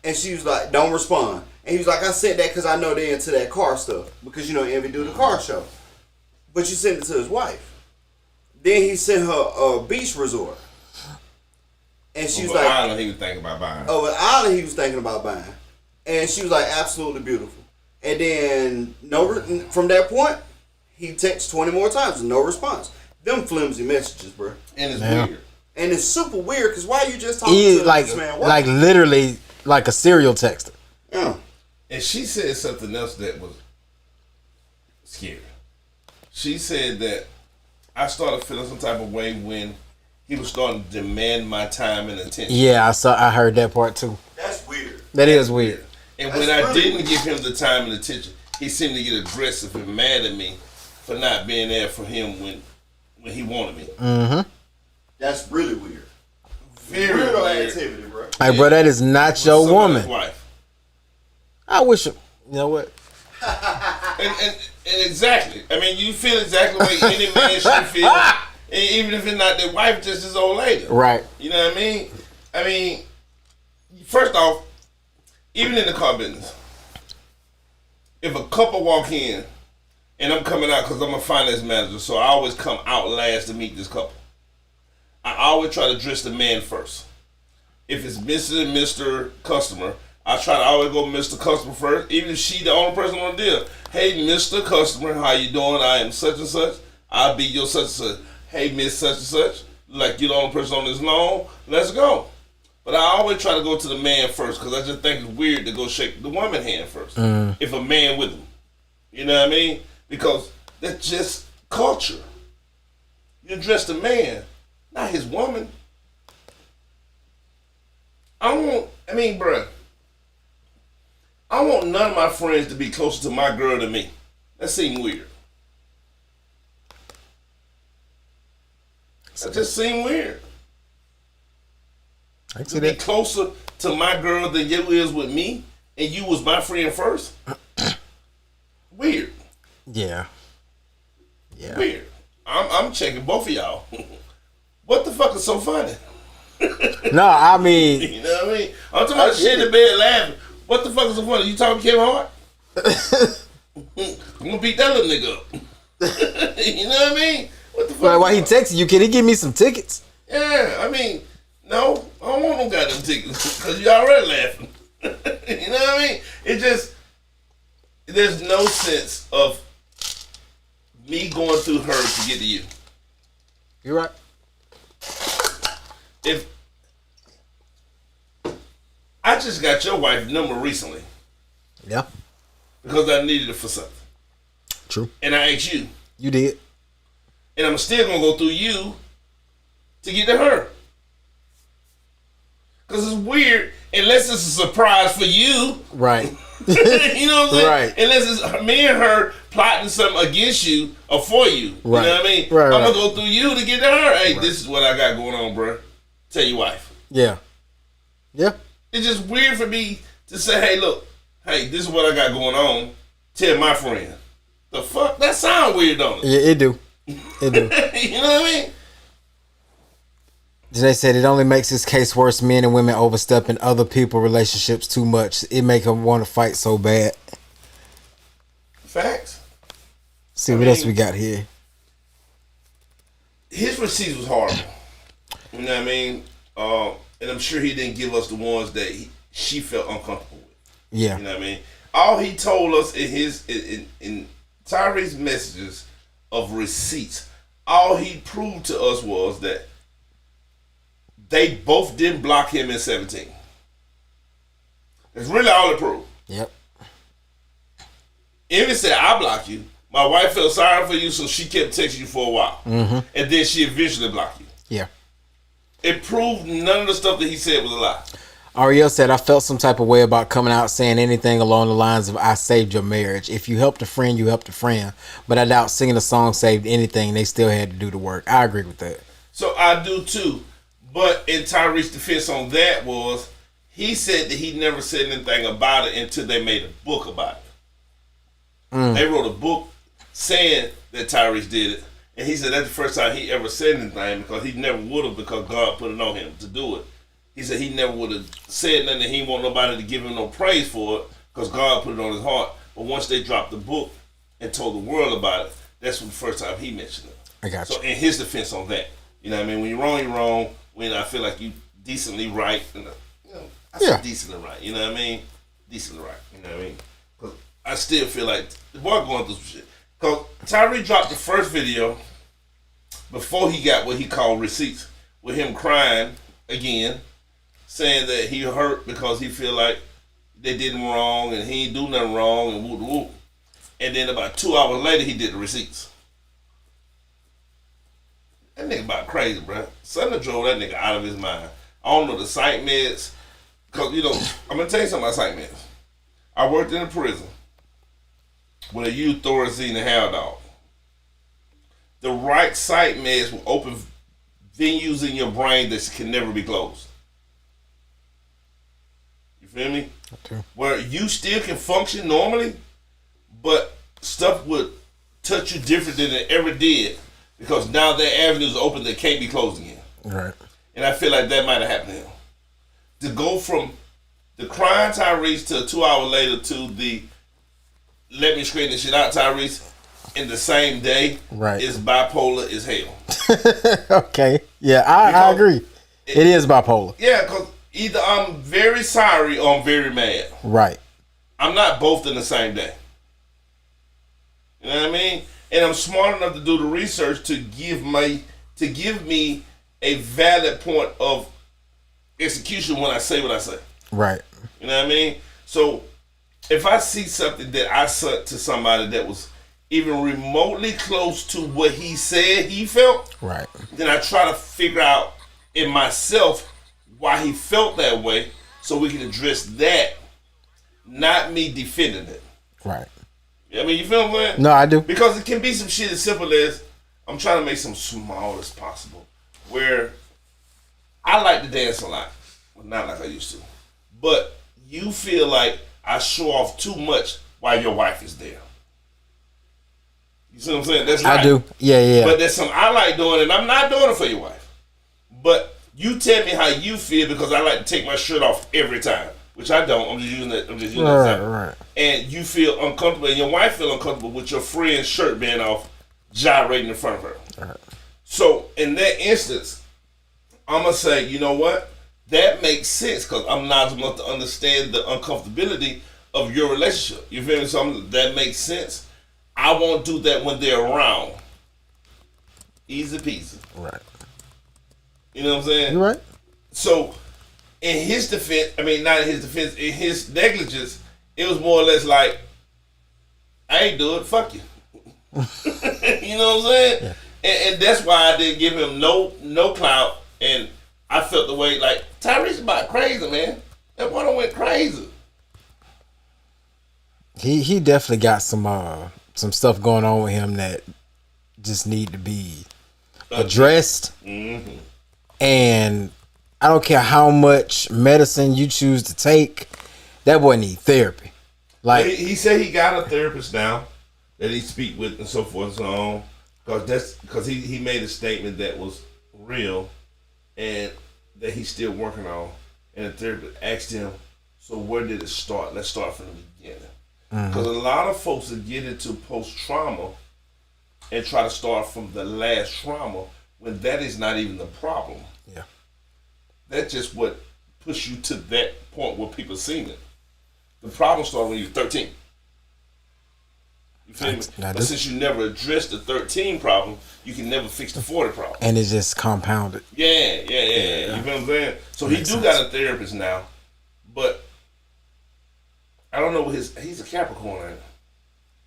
And she was like, "Don't respond." And he was like, "I sent that because I know they're into that car stuff. Because you know Envy do the car show." But you sent it to his wife. Then he sent her a beach resort. And she was like, island he was thinking about buying. Oh, an island he was thinking about buying. And she was like, absolutely beautiful. And then from that point, he texts 20 more times and no response. Them flimsy messages, bro. And it's weird. And it's super weird because why are you just talking He to like this man? like literally like a serial texter. Yeah. And she said something else that was scary. She said that I started feeling some type of way when he was starting to demand my time and attention. Yeah, I heard that part too. That's weird. That is weird. And when I didn't give him the time and attention, he seemed to get aggressive and mad at me for not being there for him when he wanted me. Mm-hmm. That's really weird. Very weird weird activity, bro. Hey, bro, that is not your woman. Wife. I wish. You know what? and exactly. I mean, you feel exactly the way any man should feel. And even if it's not their wife, just his old lady. Right. You know what I mean? I mean, first off, even in the car business, if a couple walk in, and I'm coming out because I'm a finance manager, so I always come out last to meet this couple. I always try to address the man first. If it's Mr. and Mr. Customer, I try to always go Mr. Customer first, even if she the only person on the deal. Hey, Mr. Customer, how you doing? I am such and such. I'll be your such and such. Hey, Miss such and such. Like, you're the only person on this loan. Let's go. But I always try to go to the man first because I just think it's weird to go shake the woman hand first. If a man with him. You know what I mean? Because that's just culture. You address the man, not his woman. Bruh, I want none of my friends to be closer to my girl than me. That seems weird. That just seems weird. I can see To be that. closer to my girl than you is with me, and you was my friend first. Weird. Yeah. Yeah. Weird. I'm checking both of y'all. What the fuck is so funny? No, I mean, You know what I mean? I'm talking about shit in the bed laughing. What the fuck is so funny? You talking Kevin Hart? I'm gonna beat that little nigga up. You know what I mean? What the fuck? like, why he texting you? Can he give me some tickets? Yeah, I mean, no, I don't want no goddamn tickets because you already laughing. You know what I mean? It just, there's no sense of me going through her to get to you. You're right. If I just got your wife's number recently Yeah. because I needed it for something, True. and I asked you, You did. and I'm still gonna go through you to get to her. Cause it's weird unless it's a surprise for you. Right. You know what I'm saying? Right. Unless it's me and her plotting something against you or for you. Right. You know what I mean? Right, I'm right. gonna go through you to get to her. Hey, this is what I got going on, bro. Tell your wife. Yeah. Yeah. It's just weird for me to say, hey, look, hey, this is what I got going on. Tell my friend. The fuck? That sound weird, don't it? Yeah, it do. It do. You know what I mean? They said it only makes this case worse. Men and women overstepping other people relationships too much. It make them want to fight so bad. Facts. See what else we got here. His receipts was horrible. You know what I mean? And I'm sure he didn't give us the ones that she felt uncomfortable with. Yeah. You know what I mean? All he told us in Tyree's messages of receipts, all he proved to us was that they both didn't block him in 17. That's really all it proved. Yep. Even said, I blocked you. My wife felt sorry for you, so she kept texting you for a while. Mm-hmm. And then she eventually blocked you. Yeah. It proved none of the stuff that he said was a lie. Ariel said, I felt some type of way about coming out saying anything along the lines of I saved your marriage. If you helped a friend, you helped a friend. But I doubt singing a song saved anything. They still had to do the work. I agree with that. So I do too. But in Tyreek's defense on that was, he said that he never said anything about it until they made a book about it. They wrote a book saying that Tyrese did it. And he said that's the first time he ever said anything because he never would have because God put it on him to do it. He said he never would have said nothing. He didn't want nobody to give him no praise for it because God put it on his heart. But once they dropped the book and told the world about it, that's the first time he mentioned it. I got you. So in his defense on that, you know what I mean? When you're wrong, you're wrong. When I feel like you decently right, I said decently right. You know what I mean? Decently right. You know what I mean? Because I still feel like the boy going through some shit. Because Tyree dropped the first video before he got what he called receipts, with him crying again, saying that he hurt because he feel like they did him wrong and he ain't do nothing wrong and whoop whoop. And then about 2 hours later, he did the receipts. That nigga about crazy, bro. Something drove that nigga out of his mind. I don't know the psych meds. Because, I'm going to tell you something about psych meds. I worked in a prison when I used Thorazine and Haldol. The right psych meds will open venues in your brain that can never be closed. You feel me? Okay. Where you still can function normally, but stuff would touch you different than it ever did because now that avenue is open that can't be closed again. Right. And I feel like that might have happened to him. To go from the crying Tyrese to 2 hours later to the let me straighten this shit out Tyrese in the same day is bipolar as hell. Okay. Yeah, I agree. It is bipolar. Yeah, because either I'm very sorry or I'm very mad. Right. I'm not both in the same day. You know what I mean? And I'm smart enough to do the research to give me a valid point of execution when I say what I say. Right. You know what I mean? So if I see something that I sent to somebody that was even remotely close to what he said he felt, right, then I try to figure out in myself why he felt that way so we can address that, not me defending it. Right. I mean, you feel what I'm saying? No, I do. Because it can be some shit as simple as I'm trying to make something small as possible. Where I like to dance a lot. Well, not like I used to. But you feel like I show off too much while your wife is there. You see what I'm saying? That's right. I do. Yeah. But there's something I like doing, and I'm not doing it for your wife. But you tell me how you feel because I like to take my shirt off every time. Which I don't. I'm just using that. Right. And you feel uncomfortable, and your wife feel uncomfortable with your friend's shirt being off, gyrating in front of her. Right. So in that instance, I'm gonna say, you know what? That makes sense because I'm not enough to understand the uncomfortability of your relationship. You feel me? So that makes sense. I won't do that when they're around. Easy peasy. Right. You know what I'm saying? You're right. So. In his defense, I mean, not in his defense, in his negligence, it was more or less like, I ain't do it, fuck you. You know what I'm saying? Yeah. And that's why I didn't give him no clout, and I felt the way, like, Tyrese about crazy, man. That one went crazy. He definitely got some stuff going on with him that just need to be addressed. Mm-hmm. And I don't care how much medicine you choose to take, that boy need therapy. Like he said, he got a therapist now that he speak with and so forth and so on. Because he made a statement that was real and that he's still working on. And the therapist asked him, "So where did it start? Let's start from the beginning." Because a lot of folks that get into post trauma and try to start from the last trauma when that is not even the problem. Yeah. That's just what pushed you to that point where people seen it. The problem started when you were 13. You feel me? But since you never addressed the 13 problem, you can never fix the 40 problem. And it's just compounded. Yeah. You feel what I'm saying? So he do got a therapist now, but I don't know what he's a Capricorn, ain't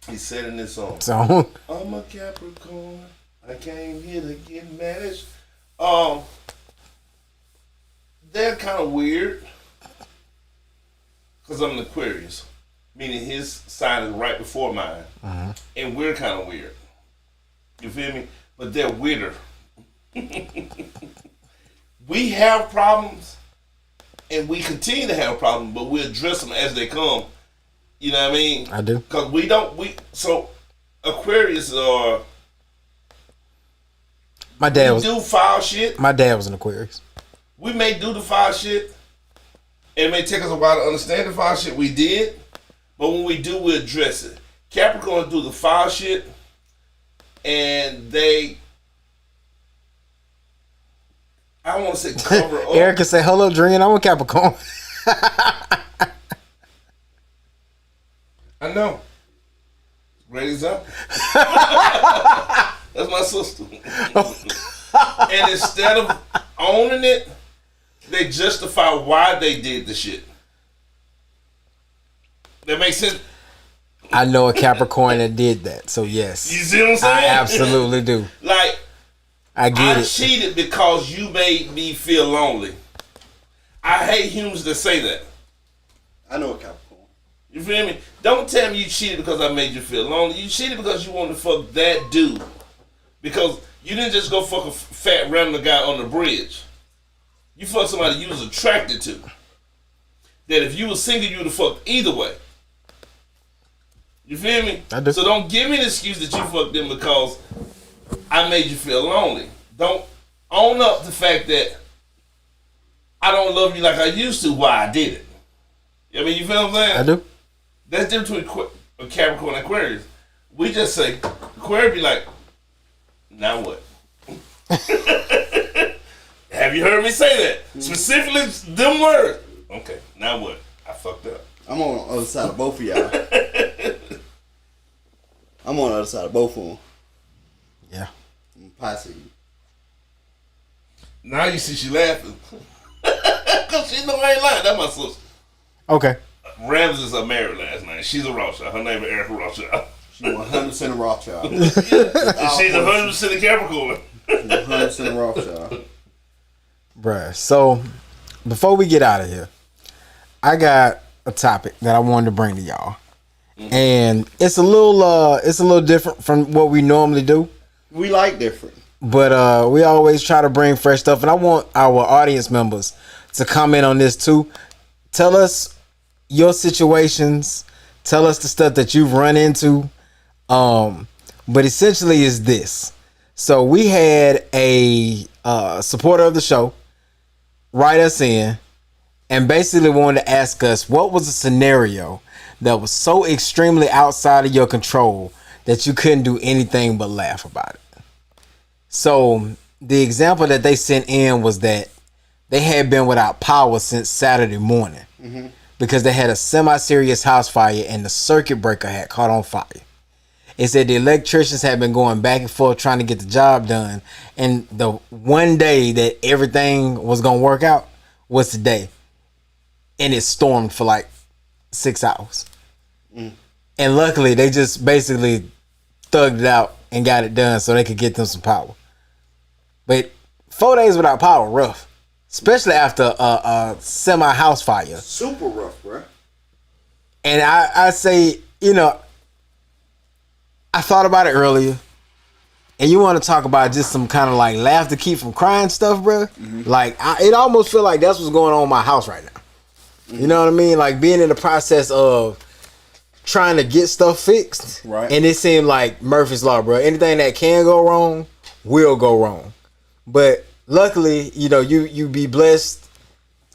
he? He said in this song, So I'm a Capricorn, I came here to get married. They're kind of weird because I'm an Aquarius, meaning his sign is right before mine, and we're kind of weird. You feel me? But they're weirder. We have problems, and we continue to have problems, but we address them as they come. You know what I mean? I do. Because so Aquarius are. My dad do foul shit. My dad was an Aquarius. We may do the foul shit. It may take us a while to understand the foul shit we did, but when we do, we address it. Capricorn do the foul shit, and they, I don't want to say cover up. Erica say, "Hello, Dream. I'm a Capricorn." I know. Great example. That's my sister. And instead of owning it, they justify why they did the shit. That makes sense? I know a Capricorn that did that, so yes. You see what I'm saying? I absolutely do. Like, I get I it. cheated because you made me feel lonely. I hate humans that say that. I know a Capricorn. You feel me? Don't tell me you cheated because I made you feel lonely. You cheated because you wanted to fuck that dude. Because you didn't just go fuck a fat random guy on the bridge. You fucked somebody you was attracted to. That if you was single, you would have fucked either way. You feel me? I do. So don't give me an excuse that you fucked them because I made you feel lonely. Don't own up the fact that I don't love you like I used to while I did it. I mean, you feel what I'm saying? I do. That's different between a Capricorn and Aquarius. We just say, Aquarius be like, now what? Have you heard me say that? Specifically, them words. Okay, now what? I fucked up. I'm on the other side of both of y'all. I'm on the other side of both of them. Yeah. I'm posse. Now you see she laughing. Because she know I ain't lying. That's my sister. Okay. Ramses are married last night. She's a Rothschild. Her name is Erica Rothschild. She's 100% a Rothschild. She's 100% a Capricorn. 100% a Rothschild. Bruh. So, before we get out of here, I got a topic that I wanted to bring to y'all. And it's a little different from what we normally do. We like different. But we always try to bring fresh stuff. And I want our audience members to comment on this too. Tell us your situations. Tell us the stuff that you've run into. But essentially is this. So we had a supporter of the show write us in and basically wanted to ask us what was a scenario that was so extremely outside of your control that you couldn't do anything but laugh about it. So the example that they sent in was that they had been without power since Saturday morning because they had a semi-serious house fire and the circuit breaker had caught on fire. It said the electricians had been going back and forth trying to get the job done, and the one day that everything was going to work out was today. And it stormed for like 6 hours. And luckily, they just basically thugged it out and got it done so they could get them some power. But 4 days without power, rough. Especially after a semi-house fire. Super rough, bro. And I say, you know, I thought about it earlier. And you want to talk about just some kind of like laugh to keep from crying stuff, bro? Like, it almost feel like that's what's going on in my house right now. You know what I mean? Like being in the process of trying to get stuff fixed. Right. And it seemed like Murphy's Law, bro. Anything that can go wrong will go wrong. But luckily, you know, you be blessed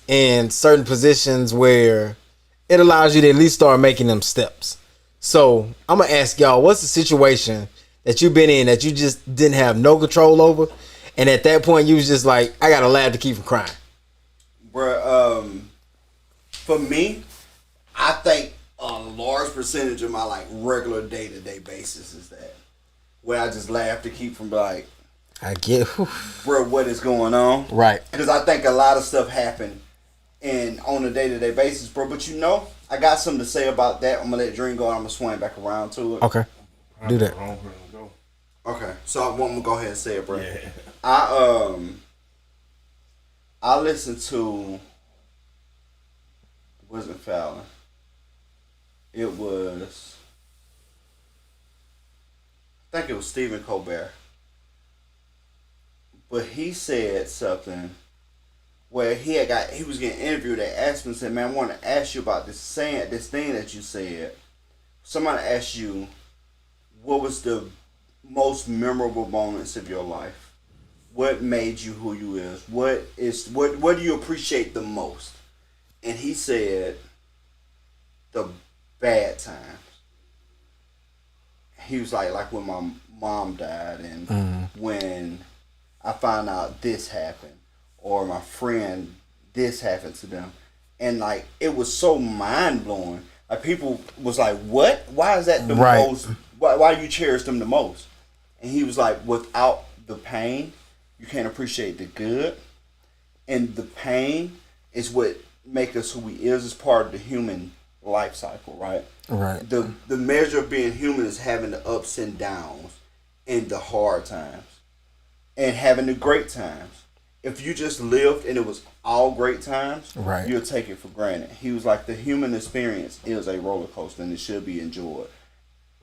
in certain positions where it allows you to at least start making them steps. So I'm going to ask y'all, what's the situation that you've been in that you just didn't have no control over? And at that point, you was just like, I got to laugh to keep from crying. Bruh, for me, I think a large percentage of my like regular day-to-day basis is that where I just laugh to keep from like, I get, bro, what is going on? Right. Because I think a lot of stuff happen on a day-to-day basis, bro. But you know, I got something to say about that. I'm gonna let Dream go and I'm gonna swing back around to it. Okay. Do that. Okay. So I'm gonna go ahead and say it, bro. Yeah. I listened to wasn't Fallon. It was I think it was Stephen Colbert. But he said something where he was getting interviewed. They asked him and said, man, I want to ask you about this thing that you said. Somebody asked you, what was the most memorable moments of your life? What made you who you is? What do you appreciate the most? And he said, the bad times. He was like when my mom died and when I found out this happened or my friend, this happened to them. And like, it was so mind blowing. Like people was like, what? Why is that the most, why you cherish them the most? And he was like, without the pain, you can't appreciate the good. And the pain is what make us who we is. It's part of the human life cycle, right? Right. The measure of being human is having the ups and downs and the hard times and having the great times. If you just lived and it was all great times, right, you'll take it for granted. He was like, the human experience is a roller coaster and it should be enjoyed,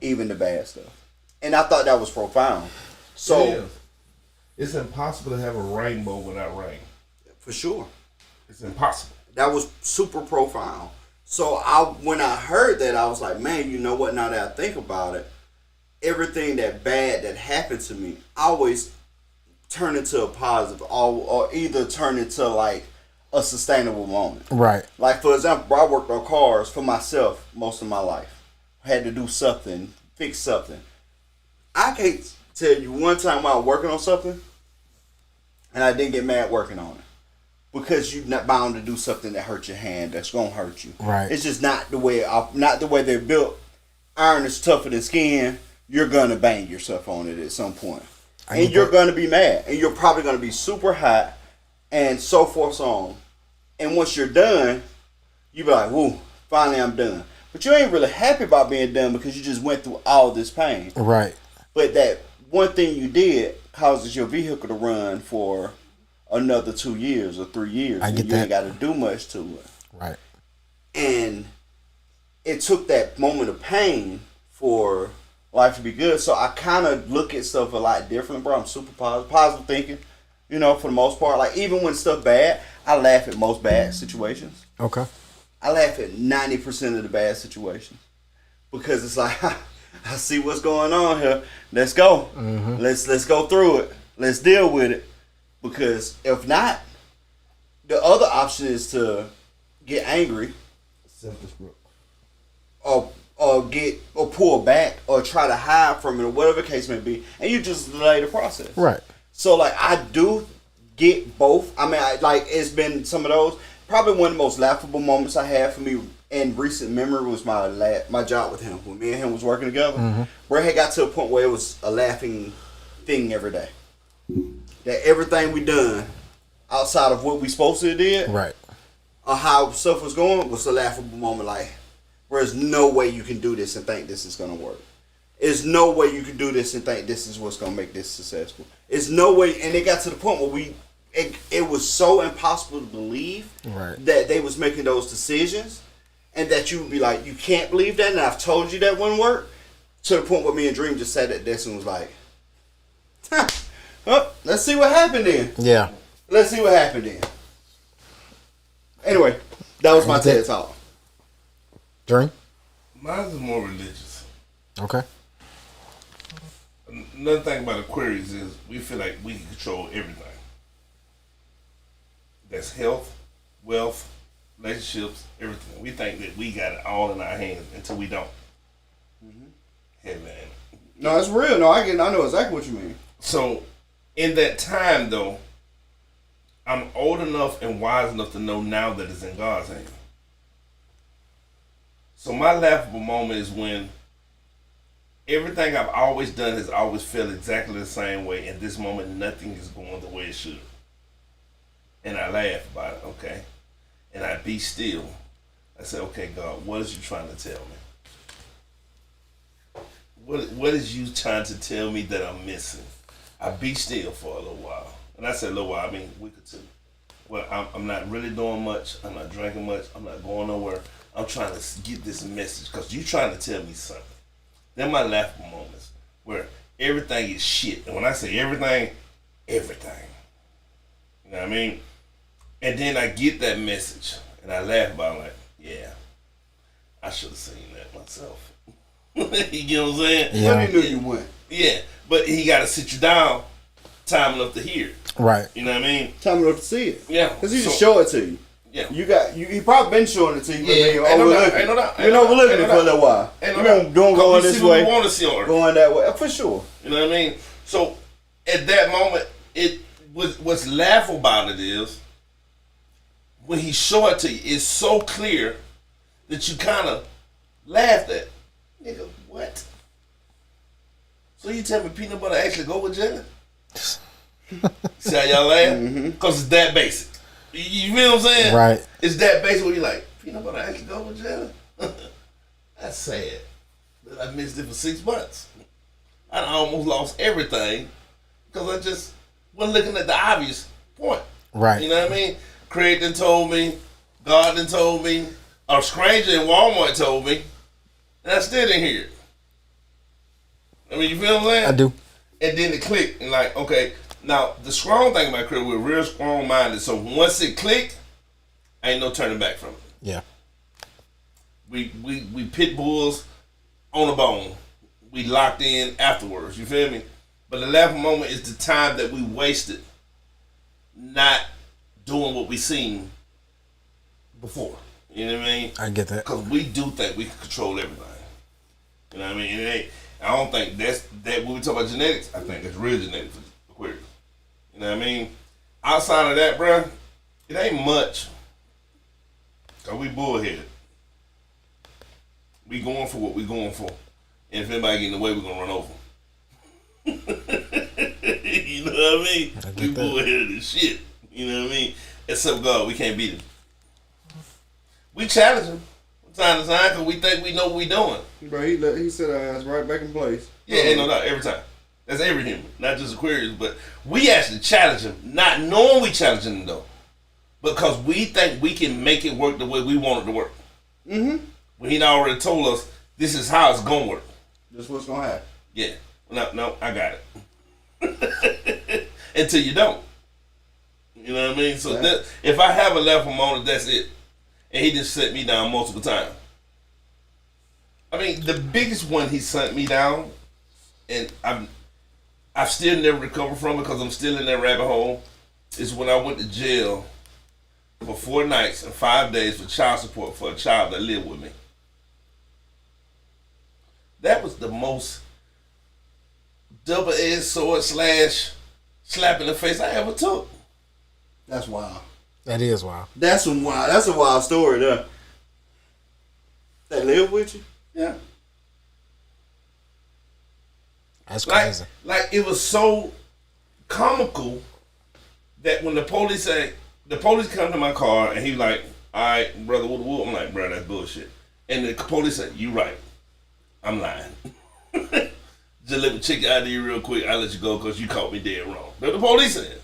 even the bad stuff. And I thought that was profound. So it's impossible to have a rainbow without rain. For sure. It's impossible. That was super profound. So when I heard that, I was like, man, you know what? Now that I think about it, everything that bad that happened to me, I always turn into a positive, or either turn into like a sustainable moment. Right. Like for example, I worked on cars for myself most of my life. I had to do something, fix something. I can't tell you one time while working on something, and I didn't get mad working on it. Because you're not bound to do something that hurts your hand. That's gonna hurt you. Right. It's just not the way they're built. Iron is tougher than skin. You're gonna bang yourself on it at some point, and you're gonna be mad, and you're probably gonna be super hot, and so forth on. And once you're done, you be like, "Woo, finally I'm done." But you ain't really happy about being done because you just went through all this pain. Right. But that one thing you did causes your vehicle to run for another 2 years or 3 years. I get you that. ain't got to do much to it. Right. And it took that moment of pain for life to be good. So I kind of look at stuff a lot differently, bro. I'm super positive thinking, for the most part. Like, even when stuff bad, I laugh at most bad situations. Okay. I laugh at 90% of the bad situations. Because it's like, I see what's going on here. Let's go. Mm-hmm. Let's go through it. Let's deal with it. Because if not, the other option is to get angry, or pull back, or try to hide from it, or whatever the case may be, and you just delay the process. Right. So like I do get both. I mean, it's been some of those. Probably one of the most laughable moments I had for me in recent memory was my job with him. When me and him was working together, where it got to a point where it was a laughing thing every day. That everything we done outside of what we supposed to did, Right. or how stuff was going, was a laughable moment. Like, there's no way you can do this and think this is gonna work. There's no way you can do this and think this is what's gonna make this successful. It's no way, and it got to the point where it was so impossible to believe that they was making those decisions, and that you would be like, you can't believe that, and I've told you that wouldn't work. To the point where me and Dream just sat at this and was like, oh, let's see what happened then. Yeah. Let's see what happened then. Anyway, that was my TED Talk. Dream? Mine is more religious. Okay. Another thing about Aquarius is we feel like we can control everything. That's health, wealth, relationships, everything. We think that we got it all in our hands until we don't. Hey man. No, it's real. No, I know exactly what you mean. So, in that time though, I'm old enough and wise enough to know now that it's in God's hands. So my laughable moment is when everything I've always done has always felt exactly the same way. In this moment, nothing is going the way it should. And I laugh about it, okay? And I be still. I say, okay, God, what is you trying to tell me? What is you trying to tell me that I'm missing? I be still for a little while. And I said a little while, I mean a week or two. Well, I'm not really doing much. I'm not drinking much. I'm not going nowhere. I'm trying to get this message because you trying to tell me something. They're my laughable moments where everything is shit. And when I say everything, everything. You know what I mean? And then I get that message and I laugh about it like, yeah, I should have seen that myself. You know what I'm saying? Yeah. But he knew you went. Yeah, but he got to sit you down time enough to hear it. Right. You know what I mean? Time enough to see it. Yeah. Because he just show it to you. Yeah. He probably been showing it to you, but Yeah, you ain't no overlooking doubt, ain't no doubt, You've been overlooking it for a little while. Ain't no You doubt. don't going this way, want to see on her. going that way. For sure. You know what I mean? So at that moment, what's laughable about it is when he show it to you, it's so clear that you kind of laughed at. Nigga, what? So you tell me peanut butter actually go with jelly? See how y'all laugh? Because it's that basic. You feel what I'm saying? Right. It's that basic where you're like, peanut butter actually go with jelly? That's sad. That I missed it for 6 months. I almost lost everything because I just wasn't looking at the obvious point. Right. You know what I mean? Craig done told me, God done told me, a stranger in Walmart told me, and I still didn't hear it. I mean, you feel what I'm saying? I do. And then it clicked, and like, okay, now the strong thing about Chris, we're real strong minded. So once it clicked, ain't no turning back from it. Yeah. We pit bulls on the bone. We locked in afterwards. You feel me? But the laughing moment is the time that we wasted not doing what we seen before. You know what I mean? I get that. Because we do think we can control everything. You know what I mean? It ain't. I don't think that's that. When we talk about genetics, I think it's real genetics for Aquarius. You know what I mean? outside of that, bro, it ain't much. Cause we bullheaded. We going for what we going for. And if anybody get in the way, we're gonna run over. You know what I mean? We bullheaded as shit. You know what I mean? Except God, we can't beat him. We challenge him from time to time because we think we know what we doing. Bro, he set our ass right back in place. Yeah, ain't no doubt. Every time. That's every human, not just Aquarius. But we actually challenge him, not knowing we challenging him though, because we think we can make it work the way we want it to work. Mm-hmm. When he already told us this is how it's gonna work. This is what's gonna happen. Yeah. No, I got it. Until you don't. You know what I mean? So that, if I have a left him on it, that's it. And he just set me down multiple times. I mean, the biggest one he sent me down, and I've still never recovered from it because I'm still in that rabbit hole, is when I went to jail for 4 nights and 5 days for child support for a child that lived with me. That was the most double-edged sword / slap in the face I ever took. That's wild. That is wild. That's a wild story there. They live with you? Yeah. That's crazy. Like it was so comical that when the police come to my car and he like, all right, brother, what? I'm like, bro, that's bullshit. And the police said, you right. I'm lying. Just let me check your ID real quick. I'll let you go because you caught me dead wrong. But the police said.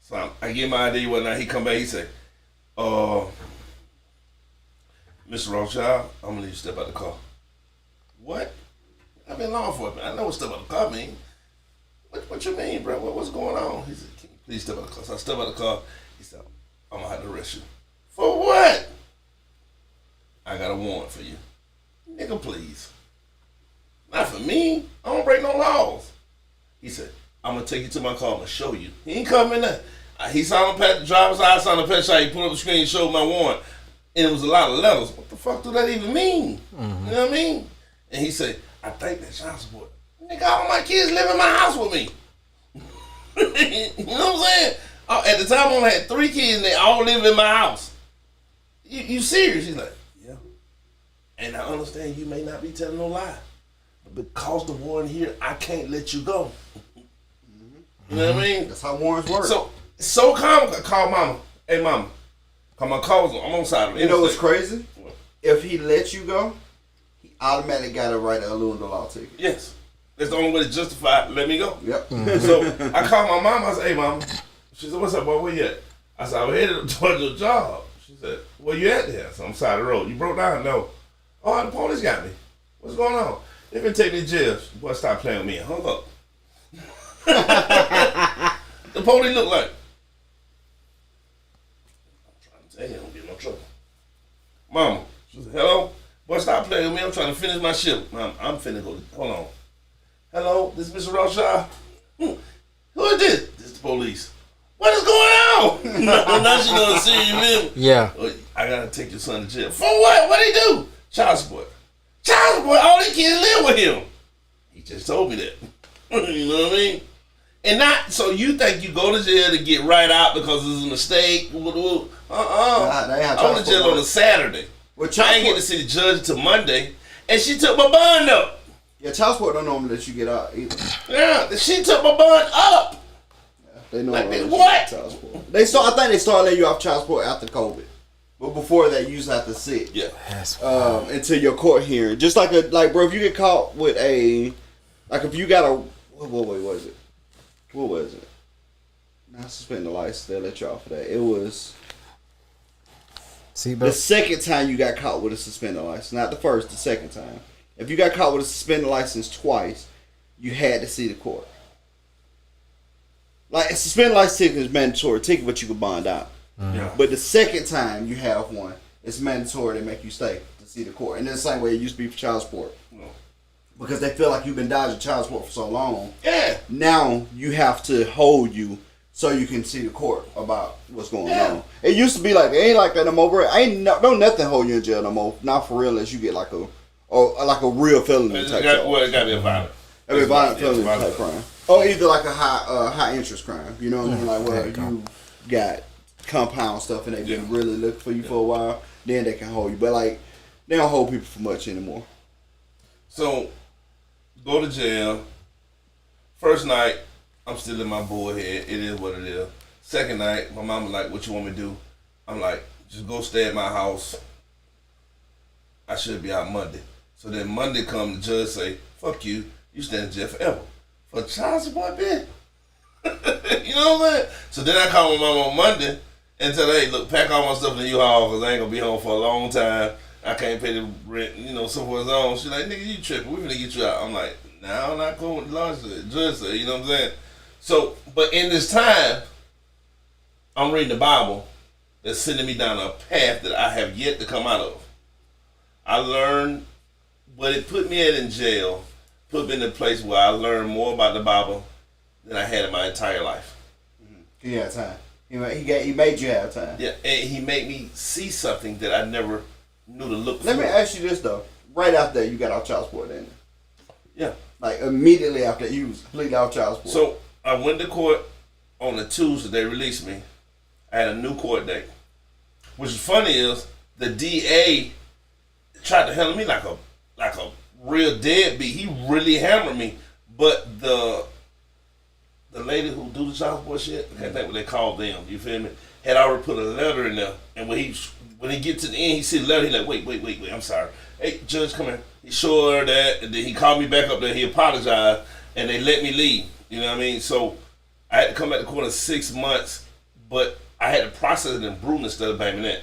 So I get my ID, whatnot. He come back, he say, Mr. Rothschild, I'm going to let you step out the car. What? I've been law enforcement. I know what step out the car mean. What you mean, bro? What's going on? He said, can you please step out the car? So I step out the car. He said, I'm going to have to arrest you. For what? I got a warrant for you. Nigga, please. Not for me. I don't break no laws. He said, I'm going to take you to my car. I'm going to show you. He ain't coming there. He saw the driver's eye, saw the pet shop. He put up the screen and showed my warrant. And it was a lot of letters. What the fuck do that even mean? Mm-hmm. You know what I mean? And he said, I think that's child support. Nigga, all my kids live in my house with me. You know what I'm saying? At the time, I only had 3 kids and they all live in my house. You serious? He's like, yeah. And I understand you may not be telling no lie. But because the warrant here, I can't let you go. You know what I mean? That's how warrants work. So calm. I call mama. Hey, mama. Cause my car was I'm on side of it. You know what's crazy? What? If he let you go, he automatically got to write a Lewin law ticket. Yes. That's the only way to justify let me go. Yep. Mm-hmm. So I called my mama. I said, hey, mama. She said, what's up, boy? Where you at? I said, I'm headed towards your job. She said, where you at there? So I'm side of the road. You broke down? No. Oh, the police got me. What's going on? They been taking me to jail. Boy, stop playing with me. Hung up. The police look like, I'm trying to tell you, I don't get no trouble. Mama, she said, hello? Boy, stop playing with me. I'm trying to finish my shift. Mom, I'm finna go. Hold on. Hello, this is Mr. Rothschild. Who is this? This is the police. What is going on? Now she gonna see you. Yeah. I gotta take your son to jail. For what? What did he do? Child support. Child support? All these kids live with him. He just told me that. You know what I mean? And not so you think you go to jail to get right out because it's a mistake. I went to jail on a Saturday. I ain't get to see the judge until Monday, and she took my bond up. Yeah, child support don't normally let you get out either. Yeah, she took my bond up. Yeah, they know like, what? Child support. I think they started letting you off child support after COVID, but before that, you used to have to sit. Yeah, until your court hearing. Just like bro, if you get caught with if you got a what was it? What was it? Not suspend the license. They'll let you off for that. It was the second time you got caught with a suspended license, not the first. The second time. If you got caught with a suspended license twice, you had to see the court. Like a suspended license ticket is mandatory ticket, but you can bond out. Yeah. But the second time you have one, it's mandatory to make you stay to see the court. And it's the same way it used to be for child support. Because they feel like you've been dodging child support for so long. Yeah. Now you have to hold you so you can see the court about what's going on. It used to be like, it ain't like that no more, bro. Don't nothing hold you in jail no more. Not for real unless you get like a real felony type charge. Well, it got to be a violent. It be a violent felony type crime. Or either like a high interest crime. You know what I mean? Like where got compound stuff and they've been really looking for you for a while, then they can hold you. But like, they don't hold people for much anymore. So, go to jail. First night, I'm still in my boy head. It is what it is. Second night, my mama like, what you want me to do? I'm like, just go stay at my house. I should be out Monday. So then Monday come, the judge say, fuck you. You stand in jail forever. For child support, man. You know what I'm saying? So then I call my mom on Monday and tell her, hey, look, pack all my stuff in the U-Haul because I ain't going to be home for a long time. I can't pay the rent, so forth and on. She's like, nigga, you tripping. We finna get you out. I'm like, nah, I'm not going with the launch. Judge said, you know what I'm saying? So, but in this time, I'm reading the Bible that's sending me down a path that I have yet to come out of. I learned what it put me at in jail, put me in a place where I learned more about the Bible than I had in my entire life. He had time. He made you have time. Yeah, and he made me see something that I never knew to look for. Let me ask you this though. Right after that, you got off child support, didn't you? Yeah. Like immediately after that, you was completely off child support. So I went to court on a Tuesday. They released me. I had a new court date. Which is funny is the DA tried to handle me like a real deadbeat. He really hammered me. But the lady who do the child support shit, I can't think what they called them, you feel me, had already put a letter in there. And when he get to the end, he see the letter, he like, wait, I'm sorry. Hey, judge, come here. He showed her that, and then he called me back up there, he apologized, and they let me leave. You know what I mean? So I had to come back to court in 6 months, but I had to process it in Brew instead of Baminette.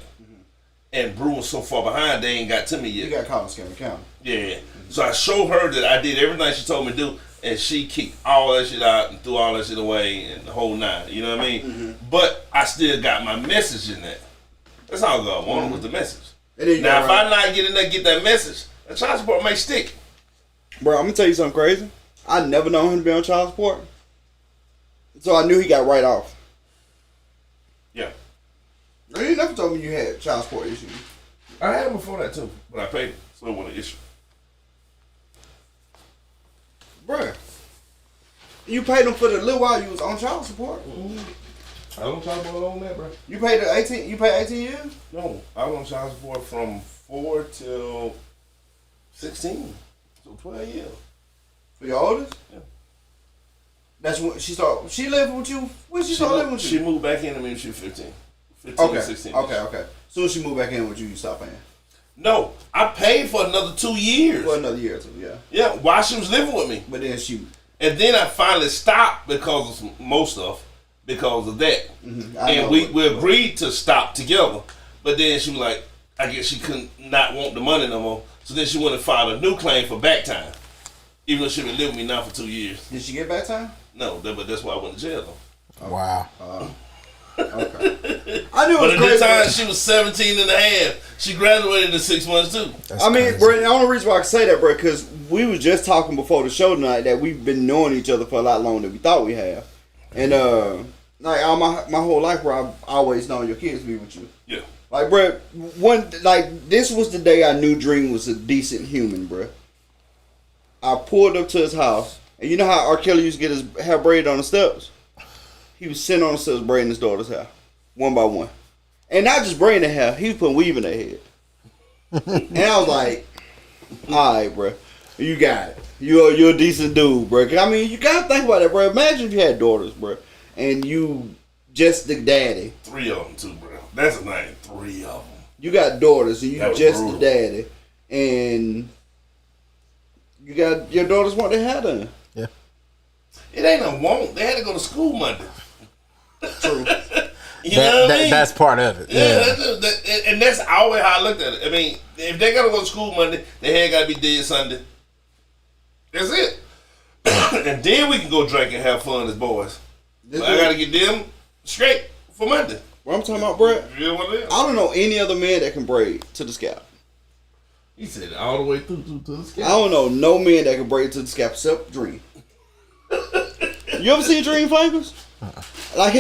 And Brew was so far behind, they ain't got to me yet. You got caught in Scammer County. Yeah. So I showed her that I did everything she told me to do, and she kicked all that shit out and threw all that shit away and the whole nine. You know what I mean? Mm-hmm. But I still got my message in that. That's all God wanted was the message. Now, if I not get in there, get that message, the child support may stick. Bro, I'm gonna tell you something crazy. I never known him to be on child support, so I knew he got right off. Yeah. You never told me you had child support issues. I had them before that too, but I paid it, so it wasn't an issue. Bro, you paid them for the little while you was on child support. Mm-hmm. I don't child support on that, bro. You paid 18. You paid 18 years. No, I was on child support from 4 till 16, so 12 years. For your oldest? Yeah. That's when she started. She lived with you. When she started living with you? She moved back in to me when she was 15. 15 16. Okay. Soon as she moved back in with you stopped paying. No, I paid for another 2 years. For another year or two, yeah. Yeah, while she was living with me. But then she... And then I finally stopped because of most stuff, because of that. Mm-hmm. And we agreed to stop together. But then she was like, I guess she couldn't not want the money no more. So then she went and filed a new claim for back time. Even though she been living with me now for 2 years. Did she get back time? No, but that's why I went to jail though. Wow. Okay. I knew it was but at crazy. the time, she was 17 and a half. She graduated in 6 months, too. That's I mean, crazy. bro, the only reason why I can say that, bro, because we was just talking before the show tonight that we've been knowing each other for a lot longer than we thought we have. And, like, all my whole life, bro, I've always known your kids to be with you. Yeah. Like, bro, this was the day I knew Dream was a decent human, bro. I pulled up to his house, and you know how R. Kelly used to get his hair braided on the steps? He was sitting on the steps braiding his daughter's hair, one by one. And not just braiding the hair, he was putting weave in their head. And I was like, alright, bro, you got it. You're a decent dude, bro. I mean, you gotta think about it, bro. Imagine if you had daughters, bro, and you just the daddy. 3 of them, too, bro. That's a name. 3 of them. You got daughters, and you just brutal. the daddy, and you got your daughters want their hair done. Yeah. It ain't a want. They had to go to school Monday. True. You know what I mean? That's part of it. Yeah. And that's always how I looked at it. I mean, if they gotta go to school Monday, their hair gotta be dead Sunday. That's it. And then we can go drink and have fun as boys. But I gotta get them straight for Monday. What I'm talking about, bro? You know what it is? I don't know any other man that can braid to the scalp. He said it all the way through to the scalp. I don't know no man that can braid to the scalp except Dream. You ever seen Dream fingers? Like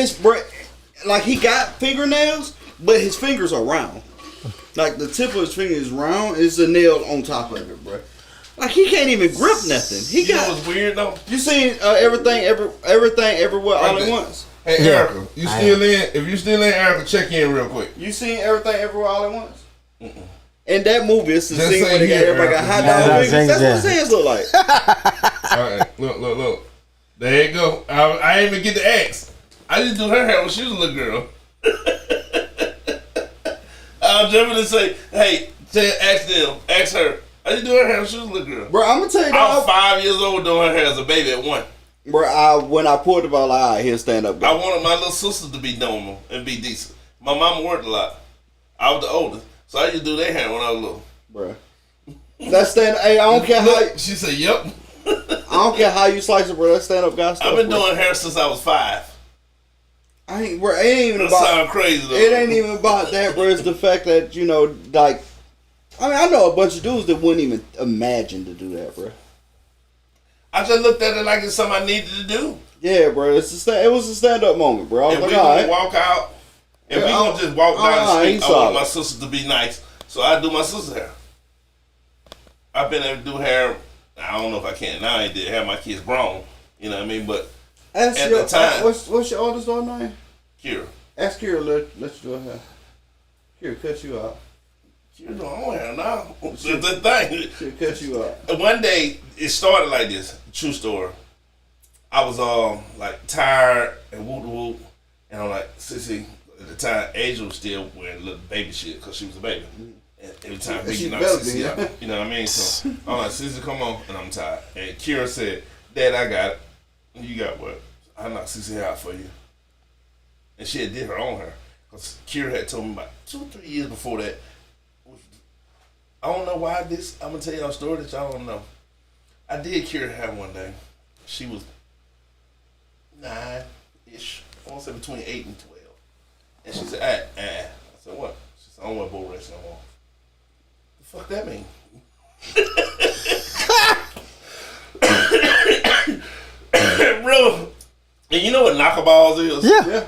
like he got fingernails, but his fingers are round. Like the tip of his finger is round, is the nail on top of it, bro. Like he can't even grip nothing. He you got. know what's weird though? You seen everything everywhere all at once? Hey, Yeah. Erica, you still in? If you still in, Erica, check in real quick. You seen Everything Everywhere All at Once? In that movie, it's the scene where they got here, everybody got hot Erica. dog wings. Yeah. That's what his hands look like. All right, look. There you go. I didn't even get to ask. I just do her hair when she was a little girl. I was jumping to say, hey, ask her. I just do her hair when she was a little girl. Bro, I'm gonna tell you I was that. 5 years old doing her hair as a baby at 1. Bro, when I pulled the ball, like, all right, he'll stand up. I wanted my little sisters to be normal and be decent. My mama worked a lot. I was the oldest, so I used to do their hair when I was little. Bro, that's stand. Hey, I don't care how. She said, "Yep." I don't care how you slice it, bro. That stand up guy stuff. I've been bro. doing hair since I was 5. I ain't. Bro, it ain't even That about. sound crazy though. It ain't even about that, bro. It's the fact that like. I mean, I know a bunch of dudes that wouldn't even imagine to do that, bro. I just looked at it like it's something I needed to do. Yeah, bro. It was a stand up moment, bro. I was And like, we all gonna right. walk out, and Yeah, we gonna just walk down the street. I want my sisters to be nice, so I do my sister's hair. I've been able to do hair. I don't know if I can now. I did have my kids grown. You know what I mean? But Ask at your, the time, what's your oldest daughter name? Kira. Ask Kira, let you do her hair. Kira, cut you out. Kira doing her hair now. That's the thing. Kira, cut you out. One day it started like this. True story. I was like tired and whoop, and I'm like, Sissy. At the time, Asia was still wearing little baby shit because she was a baby. And every time we knock Sissy out, you know what I mean? So I'm like, Sissy, come on, and I'm tired. And Kira said, Dad, I got it. You got what? I knocked Sissy out for you. And she had did her own hair. Because Kira had told me about 2 or 3 years before that. I don't know why this. I'm gonna tell y'all a story that y'all don't know. I did Kira hair one day. She was 9-ish. I want to say between 8 and 12. And she said, I said, what? She said, I don't want bow rest no more. The fuck that mean? Bro, and you know what knockaballs is? Yeah.